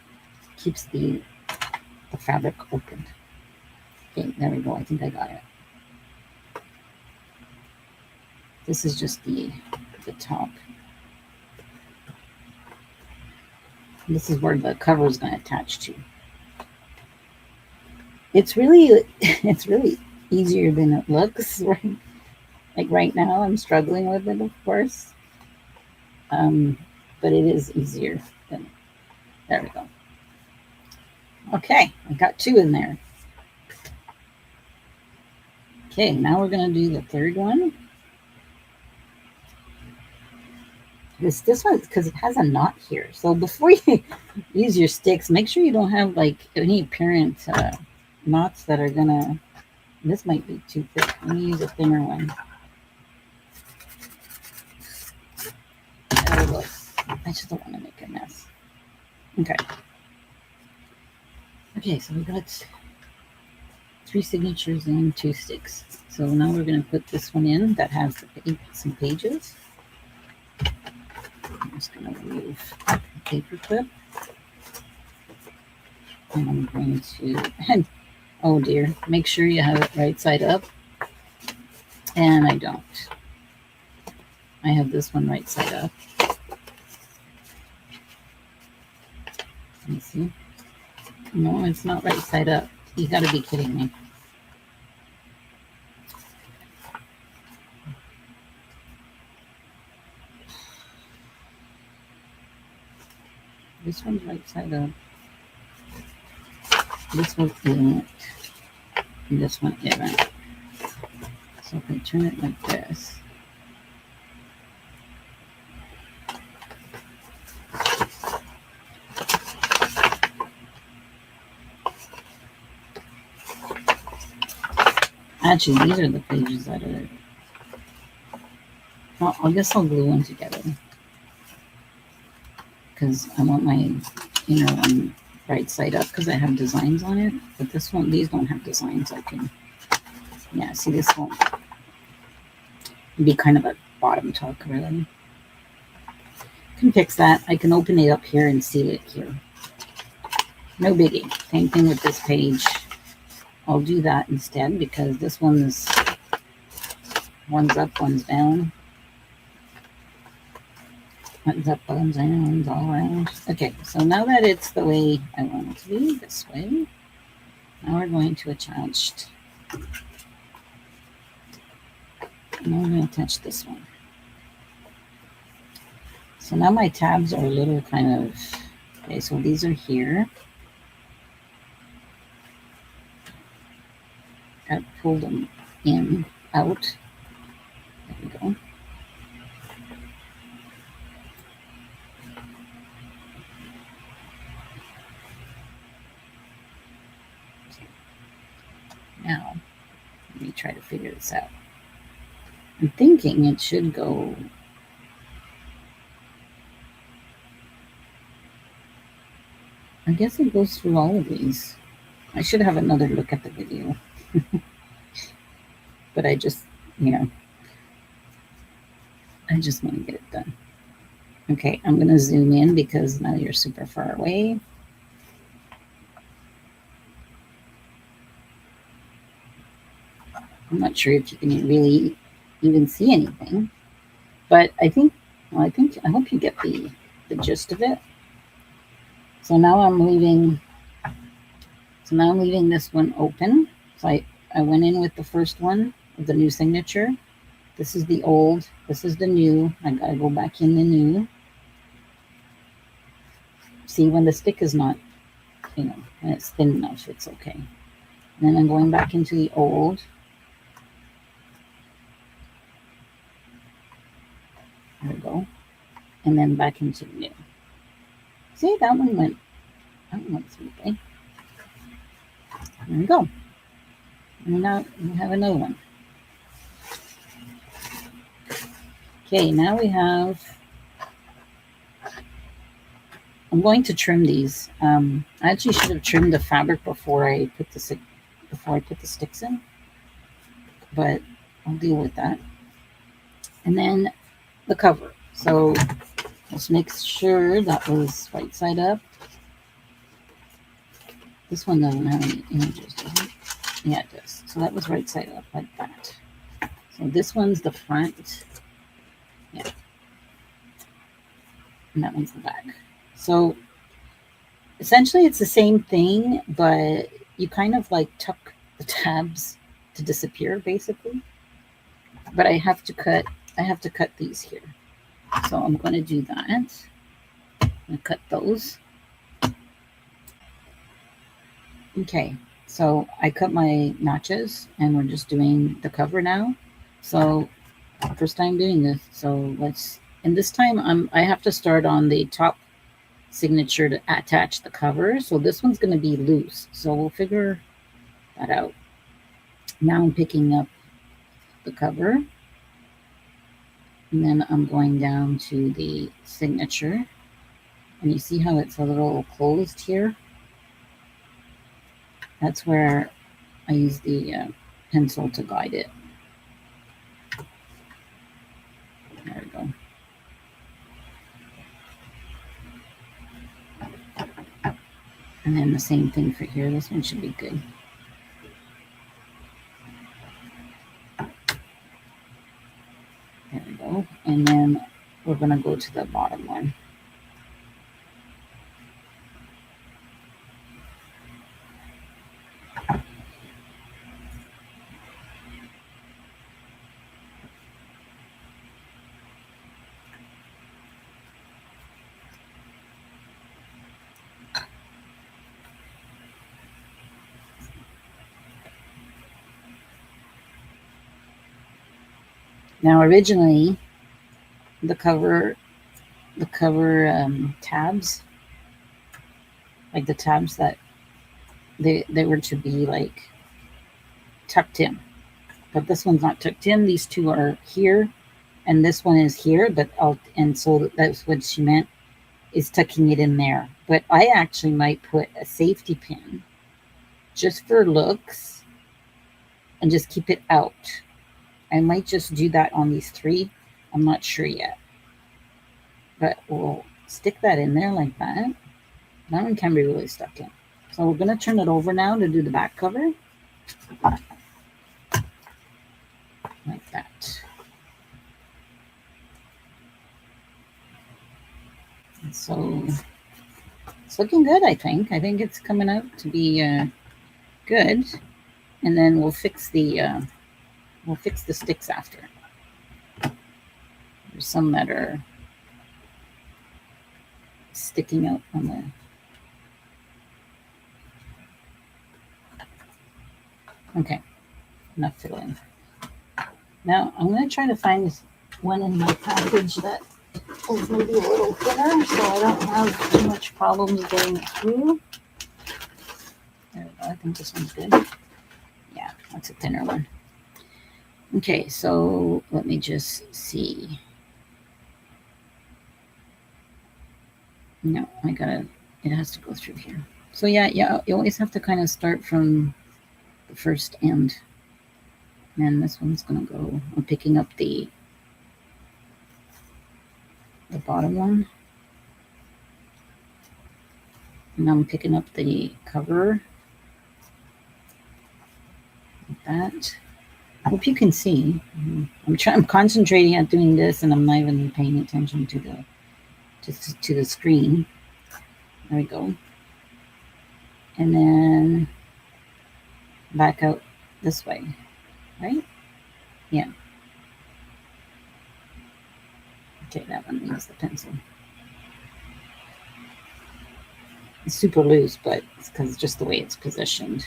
keeps the fabric open. Okay, there we go. I think I got it. This is just the top. This is where the cover is going to attach to. It's really easier than it looks. Right? Like right now, I'm struggling with it, of course. But it is easier than. There we go. Okay, I got two in there. Okay, now we're going to do the third one. This one, because it has a knot here. So before you use your sticks, make sure you don't have like any apparent knots that are gonna. This might be too thick. Let me use a thinner one. There we go. I just don't want to make a mess. Okay. Okay, so we got 3 signatures and 2 sticks. So now we're going to put this one in that has some pages. I'm just going to remove the paper clip. And I'm going to, and oh dear, make sure you have it right side up. And I don't. I have this one right side up. Let me see. No, it's not right side up. You got to be kidding me. This one's right side up. This one isn't. And this one isn't. So if I turn it like this. Actually, these are the pages that are. Well, I guess I'll glue them together. Because I want my inner one right side up because I have designs on it. But this one, these don't have designs. I can, yeah, see this won't be kind of a bottom tuck, really. Can fix that. I can open it up here and seal it here. No biggie. Same thing with this page. I'll do that instead because this one's up, one's down. One's up, one's down, one's all around. Okay, so now that it's the way I want it to be, this way, now we're going to attach. Now we're going to attach this one. So now my tabs are a little kind of Okay, so these are here. I pulled them in, out. There we go. Now, let me try to figure this out. I'm thinking it should go. I guess it goes through all of these. I should have another look at the video. But I just, I just want to get it done. Okay, I'm going to zoom in because now you're super far away. I'm not sure if you can really even see anything, but I hope you get the gist of it. So now I'm leaving this one open. So I went in with the first one of the new signature. This is the old, this is the new. I gotta go back in the new. See, when the stick is not, when it's thin enough, it's okay. And then I'm going back into the old. There we go. And then back into the new. See, that one went smoothly. There we go. And now we have another one. Okay, now we have, I'm going to trim these. I actually should have trimmed the fabric before I put the sticks in, but I'll deal with that. And then the cover. So let's make sure that was right side up. This one doesn't have any images, does it? Yeah, it does. So that was right side up like that. So this one's the front. Yeah. And that one's the back. So essentially it's the same thing, but you kind of like tuck the tabs to disappear basically. But I have to cut these here. So I'm going to do that. I'm going to cut those. Okay, so I cut my notches and we're just doing the cover now. So first time doing this. So and this time I have to start on the top signature to attach the cover. So this one's going to be loose. So we'll figure that out. Now I'm picking up the cover. And then I'm going down to the signature. And you see how it's a little closed here? That's where I use the pencil to guide it. There we go. And then the same thing for here. This one should be good. There we go. And then we're going to go to the bottom one. Now, originally, the cover tabs, like the tabs that they were to be like tucked in, but this one's not tucked in. These two are here, and this one is here. And so that's what she meant, is tucking it in there. But I actually might put a safety pin just for looks, and just keep it out. I might just do that on these three. I'm not sure yet. But we'll stick that in there like that. That one can be really stuck in. So we're going to turn it over now to do the back cover. Like that. And so it's looking good, I think. I think it's coming out to be good. And then we'll fix the sticks after. There's some that are sticking out on Okay, enough fiddling. Now I'm going to try to find one in my package that is maybe a little thinner, so I don't have too much problems getting it through. There we go. I think this one's good. Yeah, that's a thinner one. Okay, so let me just see. No, it has to go through here. So yeah, you always have to kind of start from the first end. And this one's gonna go, I'm picking up the bottom one. And I'm picking up the cover. Like that. I hope you can see. I'm concentrating on doing this, and I'm not even paying attention to the screen. There we go. And then back out this way, right? Yeah. Okay, that one needs the pencil. It's super loose, but it's because just the way it's positioned.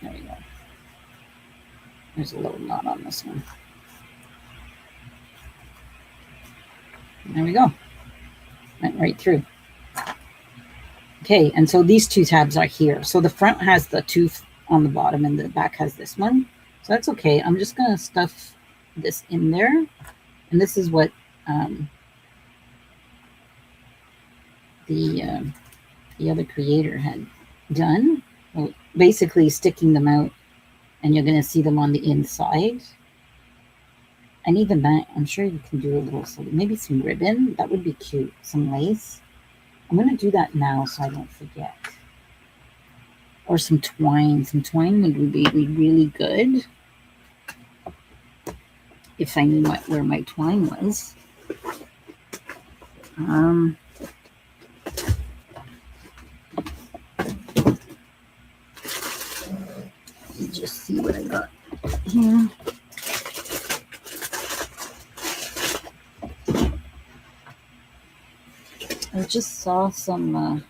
There we go. There's a little knot on this one. There we go. Went right through. Okay, and so these two tabs are here. So the front has the tooth on the bottom and the back has this one. So that's okay. I'm just going to stuff this in there. And this is what the other creator had done. Well, basically sticking them out, and you're going to see them on the inside. And even that, I'm sure you can do a little, maybe some ribbon. That would be cute. Some lace. I'm going to do that now so I don't forget. Or some twine. Some twine would be really good. If I knew where my twine was. Let me just see what I got here. I just saw some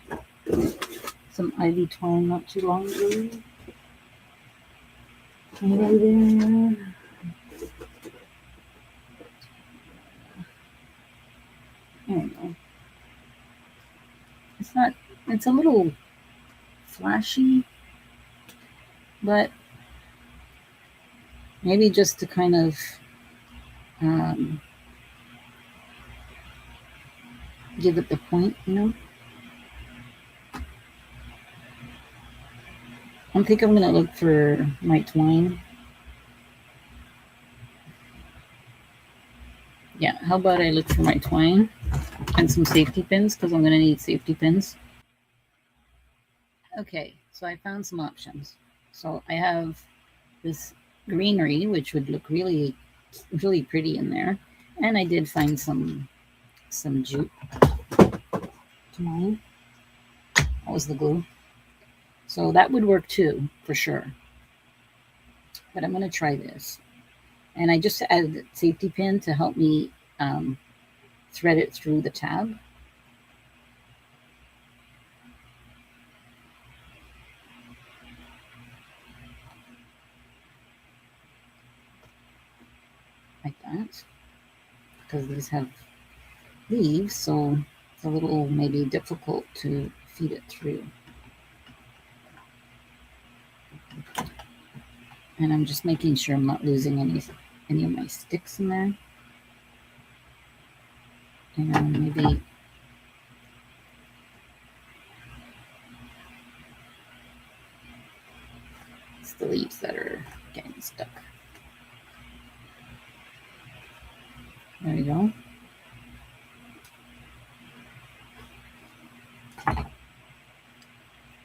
ivy twine not too long ago. Right there. There we go. It's a little flashy, but maybe just to kind of give it the point, you know. I think I'm going to look for my twine. Yeah, how about I look for my twine and some safety pins, because I'm going to need safety pins. Okay, so I found some options. So I have this greenery, which would look really, really pretty in there. And I did find some jute twine. That was the glue. So that would work too, for sure. But I'm going to try this. And I just added a safety pin to help me thread it through the tab. Like that. Because these have leaves, so it's a little maybe difficult to feed it through. And I'm just making sure I'm not losing any of my sticks in there. And maybe it's the leaves that are getting stuck. There we go.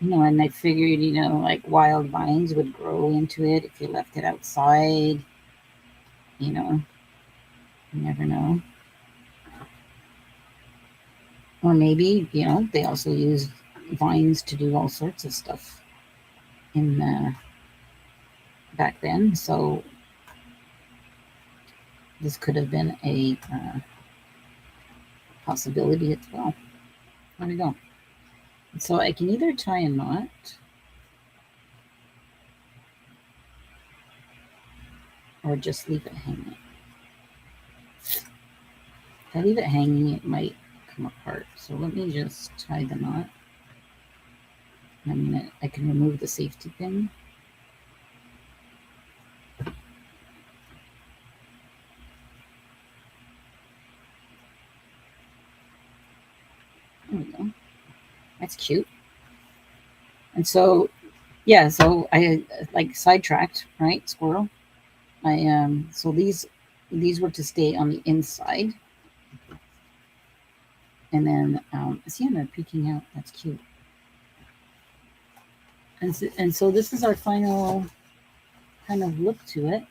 You know, and I figured, you know, like wild vines would grow into it if you left it outside. You know, you never know. Or maybe, you know, they also use vines to do all sorts of stuff in back then. So this could have been a possibility as well. There we go. So I can either tie a knot or just leave it hanging. If I leave it hanging, it might come apart. So let me just tie the knot. I can remove the safety pin. There we go. That's cute. And so, yeah, so I like sidetracked, right? Squirrel. So these were to stay on the inside. And then, see, they're peeking out. That's cute. And so this is our final kind of look to it.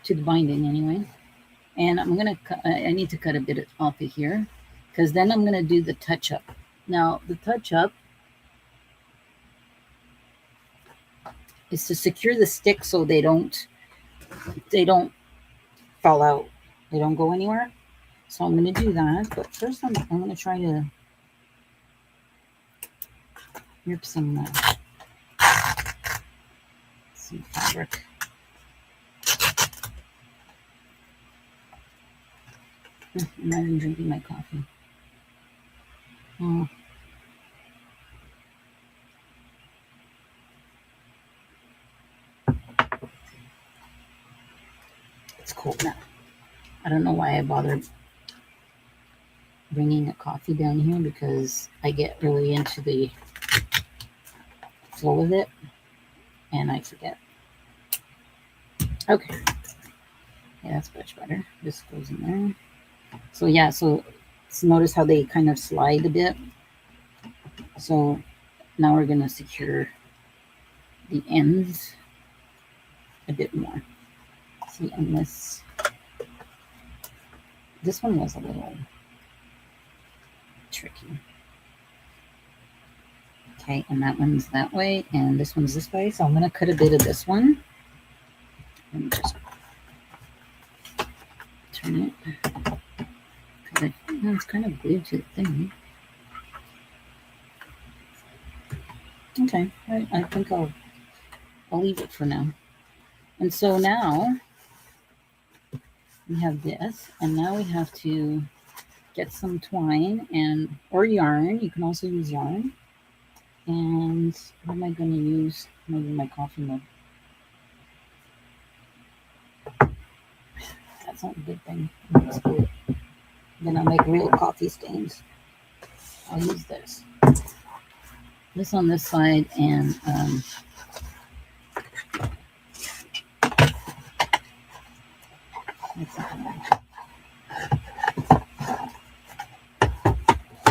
To the binding anyway. And I'm going to cut, I need to cut a bit off of here because then I'm going to do the touch up. Now the touch up is to secure the stick so they don't fall out. They don't go anywhere. So I'm going to do that. But first I'm going to try to rip some fabric. I'm not even drinking my coffee. Oh. It's cold now. I don't know why I bothered bringing a coffee down here because I get really into the flow of it and I forget. Okay. Yeah, that's much better. This goes in there. So yeah, so notice how they kind of slide a bit. So now we're going to secure the ends a bit more. See, and this one was a little tricky. Okay, and that one's that way, and this one's this way. So I'm going to cut a bit of this one. Let me just turn it. Because it's kind of glued to the thing. Okay, I think I'll leave it for now. And so now we have this, and now we have to get some twine or yarn. You can also use yarn. And what am I going to use? Maybe my coffee mug. That's not a good thing. Then I'll make real coffee stains. I'll use this. This on this side and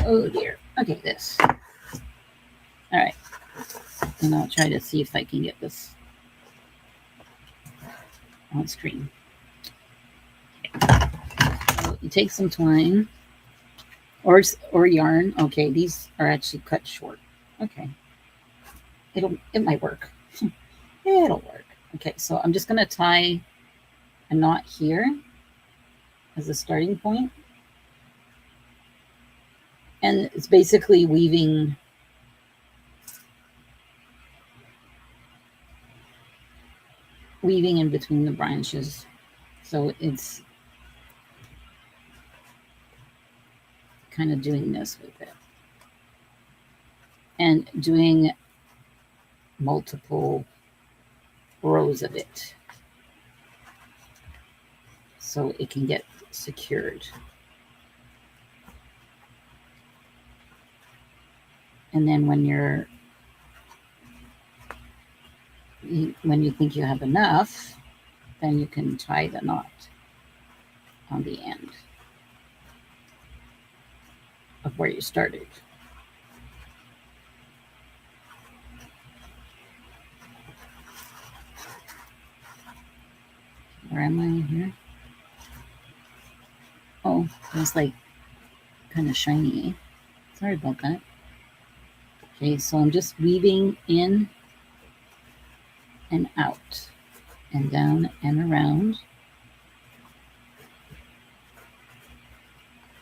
oh dear. Okay, this. All right. And I'll try to see if I can get this on screen. Okay. So you take some twine or yarn. Okay, these are actually cut short. Okay. It might work. It'll work. Okay, so I'm just going to tie a knot here as a starting point. And it's basically weaving in between the branches. So it's kind of doing this with it. And doing multiple rows of it. So it can get secured. And then when you think you have enough, then you can tie the knot on the end of where you started. Where am I here? Oh, it's like kind of shiny. Sorry about that. Okay, so I'm just weaving in and out and down and around.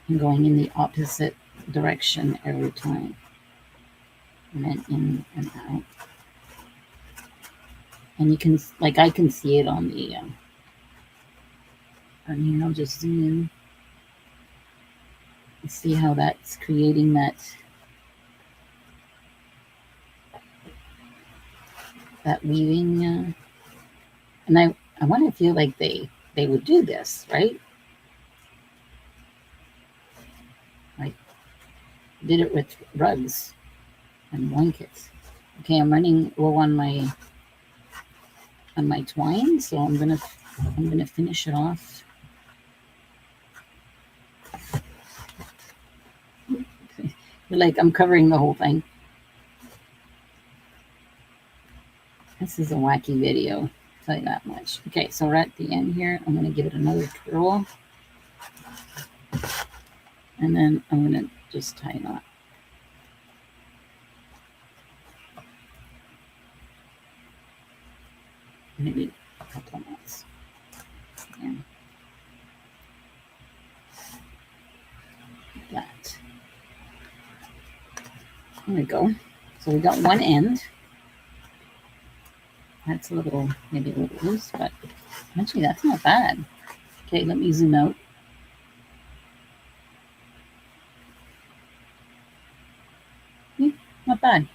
I'm going in the opposite direction every time. And then in and out. And you can, like, I can see it on the, and here I'll just zoom in and see how that's creating that weaving. And I want to feel like they would do this, right? Like, did it with rugs and blankets. Okay, I'm running low on my twine, so I'm gonna finish it off. Like, I'm covering the whole thing. This is a wacky video, I'll tell you that much. Okay, so we're at the end here. I'm gonna give it another twirl, and then I'm gonna just tie a knot. Maybe a couple of knots. Yeah. Like that. There we go. So we got one end. That's maybe a little loose, but actually that's not bad. Okay, let me zoom out. Not bad.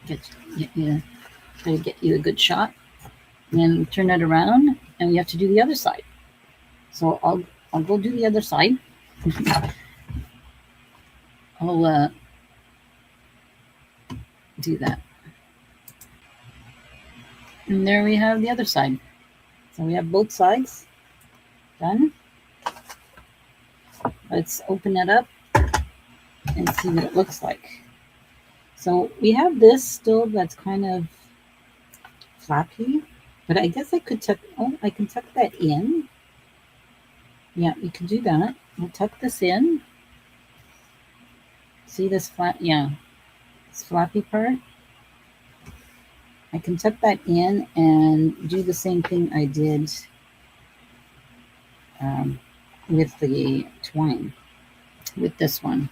Try to get you a good shot, and then turn it around, and we have to do the other side. So I'll go do the other side. I'll do that. And there we have the other side. So we have both sides done. Let's open it up and see what it looks like. So we have this still that's kind of flappy, but I guess I could tuck, I can tuck that in. Yeah, you can do that. We'll tuck this in. See this flat, yeah, this flappy part. I can tuck that in and do the same thing I did with the twine, with this one.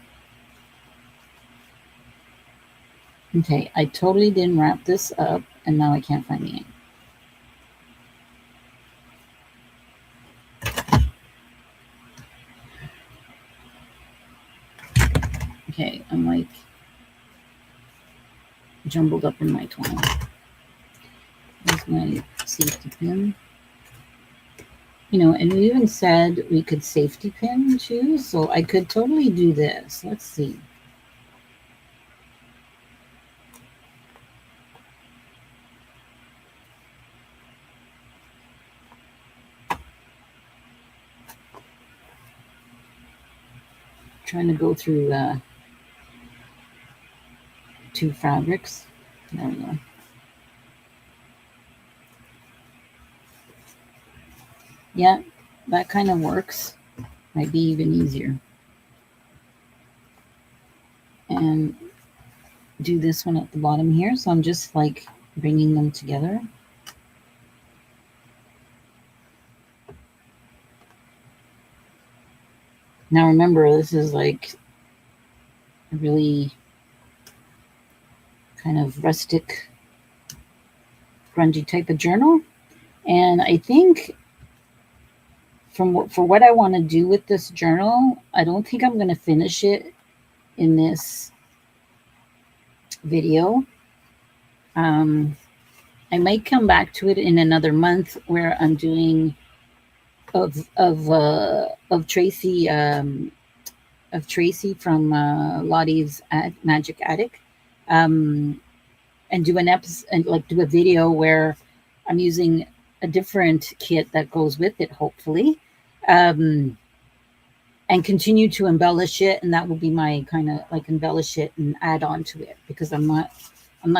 Okay, I totally didn't wrap this up, and now I can't find the end. Okay, I'm like jumbled up in my twine. There's my safety pin. You know, and we even said we could safety pin too, so I could totally do this. Let's see. Trying to go through 2 fabrics. There we go. Yeah, that kind of works. Might be even easier. And do this one at the bottom here. So I'm just like bringing them together. Now remember, this is like a really kind of rustic, grungy type of journal. And I think for what I want to do with this journal, I don't think I'm going to finish it in this video. I might come back to it in another month where I'm doing of Tracy from Lottie's Magic Attic, and do an episode and like do a video where I'm using a different kit that goes with it, hopefully, and continue to embellish it. And that will be my kind of like embellish it and add on to it, because I'm not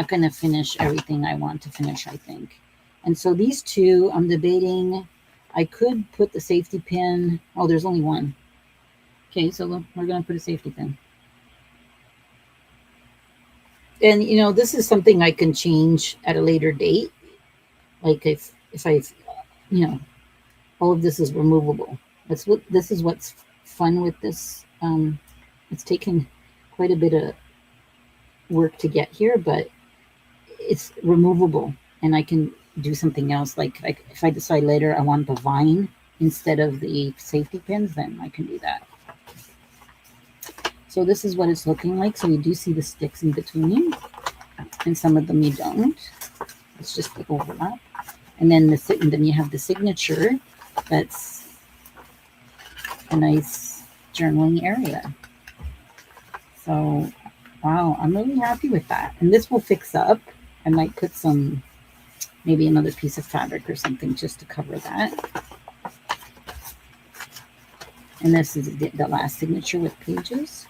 going to finish everything I want to finish, I think. And so these two, I'm debating. I could put the safety pin. Oh, there's only one. Okay, so we're going to put a safety pin. And, you know, this is something I can change at a later date. Like if I, you know, all of this is removable. This is what's fun with this. It's taken quite a bit of work to get here, but it's removable and I can do something else. Like if I decide later I want the vine instead of the safety pins, then I can do that. So this is what it's looking like. So you do see the sticks in between, and some of them you don't. It's just the overlap. And then then you have the signature. That's a nice journaling area. So, wow, I'm really happy with that. And this will fix up. I might put some, maybe another piece of fabric or something just to cover that. And this is the last signature with pages.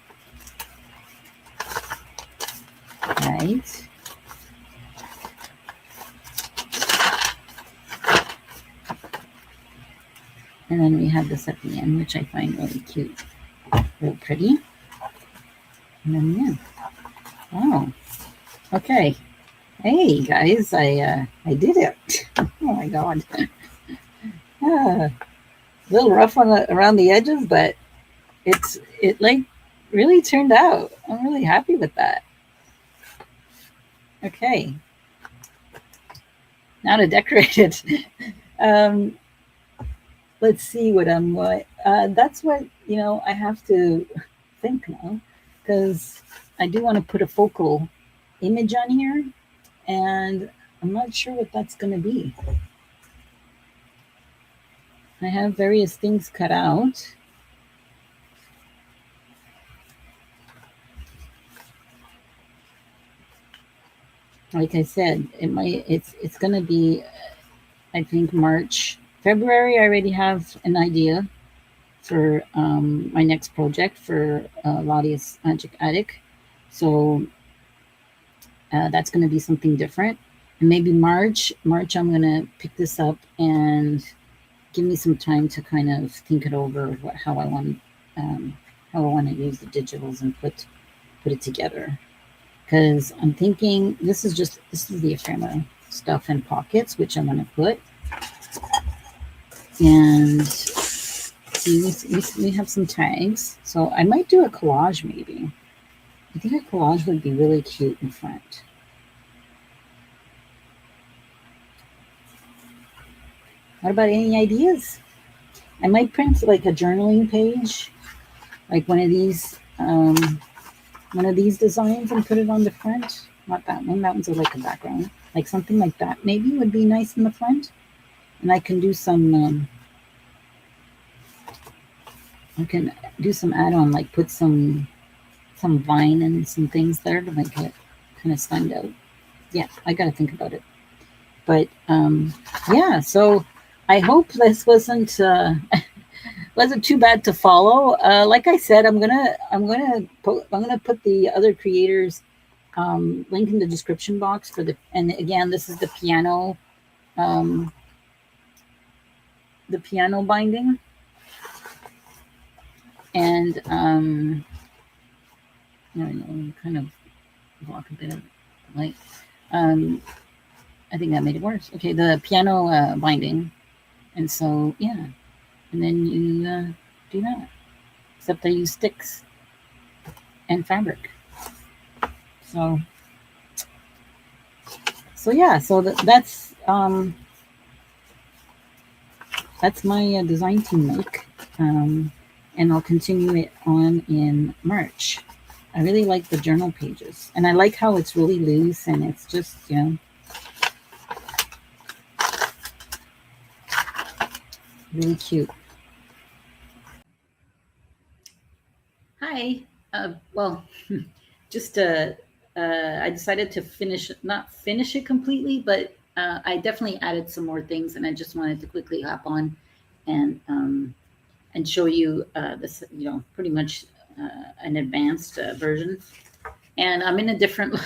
Right. And then we have this at the end, which I find really cute, real pretty. And then, yeah. Wow. Okay. Hey guys, I did it. Oh my God. A little rough on around the edges, but it like really turned out. I'm really happy with that. Okay. Now to decorate it. Let's see what that's what, I have to think now, because I do want to put a focal image on here, and I'm not sure what that's going to be. I have various things cut out. Like I said, it's going to be, I think, March. February, I already have an idea for my next project for Lottiesmagicattic. So that's going to be something different. And maybe March, I'm going to pick this up and give me some time to kind of think it over, how I want to use the digitals and put it together. Because I'm thinking this is the ephemera stuff and pockets, which I'm going to put. And see, we have some tags. So I might do a collage maybe. I think a collage would be really cute in front. What about any ideas? I might print like a journaling page, like one of these designs, and put it on the front. Not that one. That one's like a background. Like something like that maybe would be nice in the front. And I can do some add-on, like put some vine and some things there to make it kind of stand out. Yeah, I got to think about it. But yeah, so I hope this wasn't too bad to follow. Like I said, I'm gonna put the other creators link in the description box and again, this is the piano binding. And I don't know, kind of block a bit of light. I think that made it worse. Okay, the piano binding. And so, yeah. And then you do that. Except I use sticks and fabric. So yeah. So that's my design team make. And I'll continue it on in March. I really like the journal pages. And I like how it's really loose and it's just, really cute. Hi. Well, just I decided to not finish it completely, but I definitely added some more things, and I just wanted to quickly hop on and show you this, pretty much an advanced version. And I'm in a different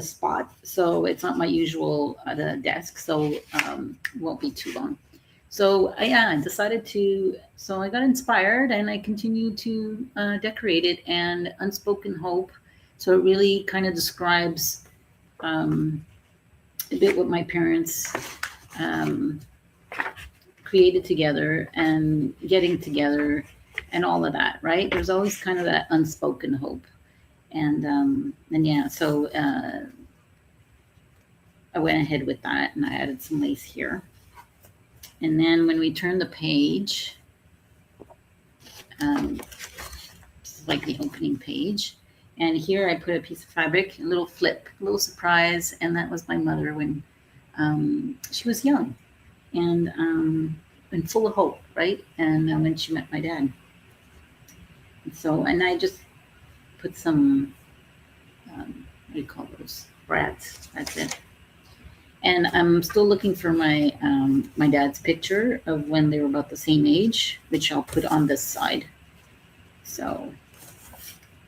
spot, so it's not my usual desk, so it won't be too long. So I decided to, so I got inspired and I continued to decorate it, and Unspoken Hope. So it really kind of describes a bit what my parents created together and getting together and all of that, right? There's always kind of that unspoken hope. And yeah, so I went ahead with that, and I added some lace here. And then when we turn the page, this is like the opening page. And here I put a piece of fabric, a little flip, a little surprise. And that was my mother when she was young and full of hope, right? And when she met my dad. And I just put some, what do you call those? Brads. That's it. And I'm still looking for my my dad's picture of when they were about the same age, which I'll put on this side. So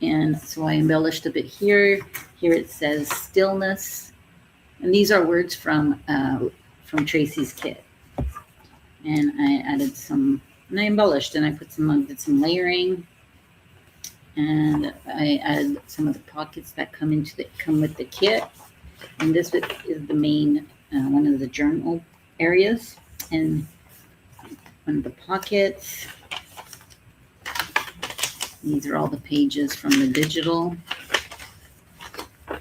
I embellished a bit here. Here it says stillness, and these are words from Tracy's kit. And I added some, and I embellished, and I did some layering, and I added some of the pockets that come with the kit. And this is the main one of the journal areas, and one of the pockets. These are all the pages from the digital. I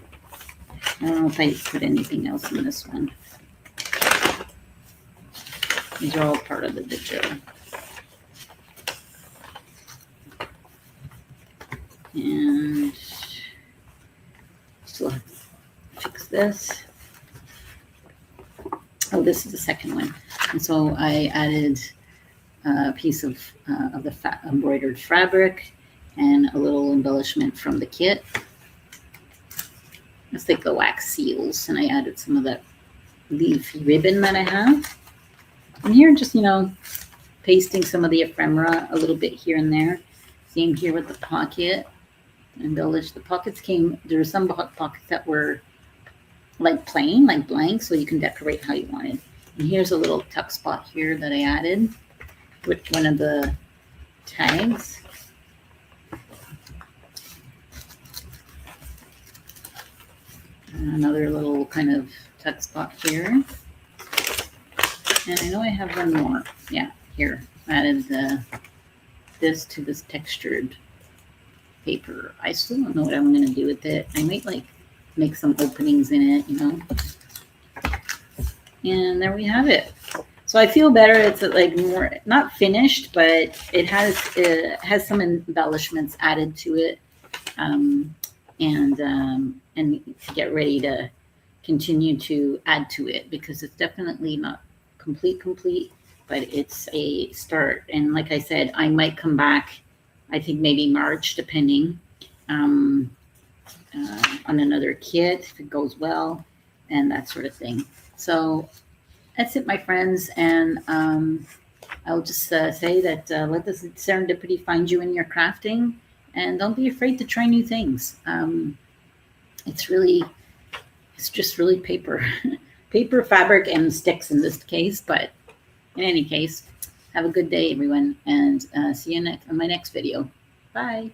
don't know if I put anything else in this one. These are all part of the digital. And still have to fix this. Oh, this is the second one. And so I added a piece of the embroidered fabric and a little embellishment from the kit. It's like the wax seals, and I added some of that leaf ribbon that I have. And here, just, pasting some of the ephemera a little bit here and there. Same here with the pocket. Embellished. The pockets there were some pockets that were like plain, like blank, so you can decorate how you wanted. And here's a little tuck spot here that I added with one of the tags. And another little kind of tuck spot here. And I know I have one more. Yeah, here. I added this to this textured paper. I still don't know what I'm going to do with it. I might make some openings in it, And there we have it. So I feel better. It's like more, not finished, but it has some embellishments added to it. And to get ready to continue to add to it, because it's definitely not complete, but it's a start. And like I said, I might come back, I think maybe March, depending, on another kit if it goes well, and that sort of thing. So that's it, my friends. And I'll just say that let the serendipity find you in your crafting, and don't be afraid to try new things. It's just really paper, fabric, and sticks in this case. But in any case, have a good day, everyone, and see you in my next video. Bye.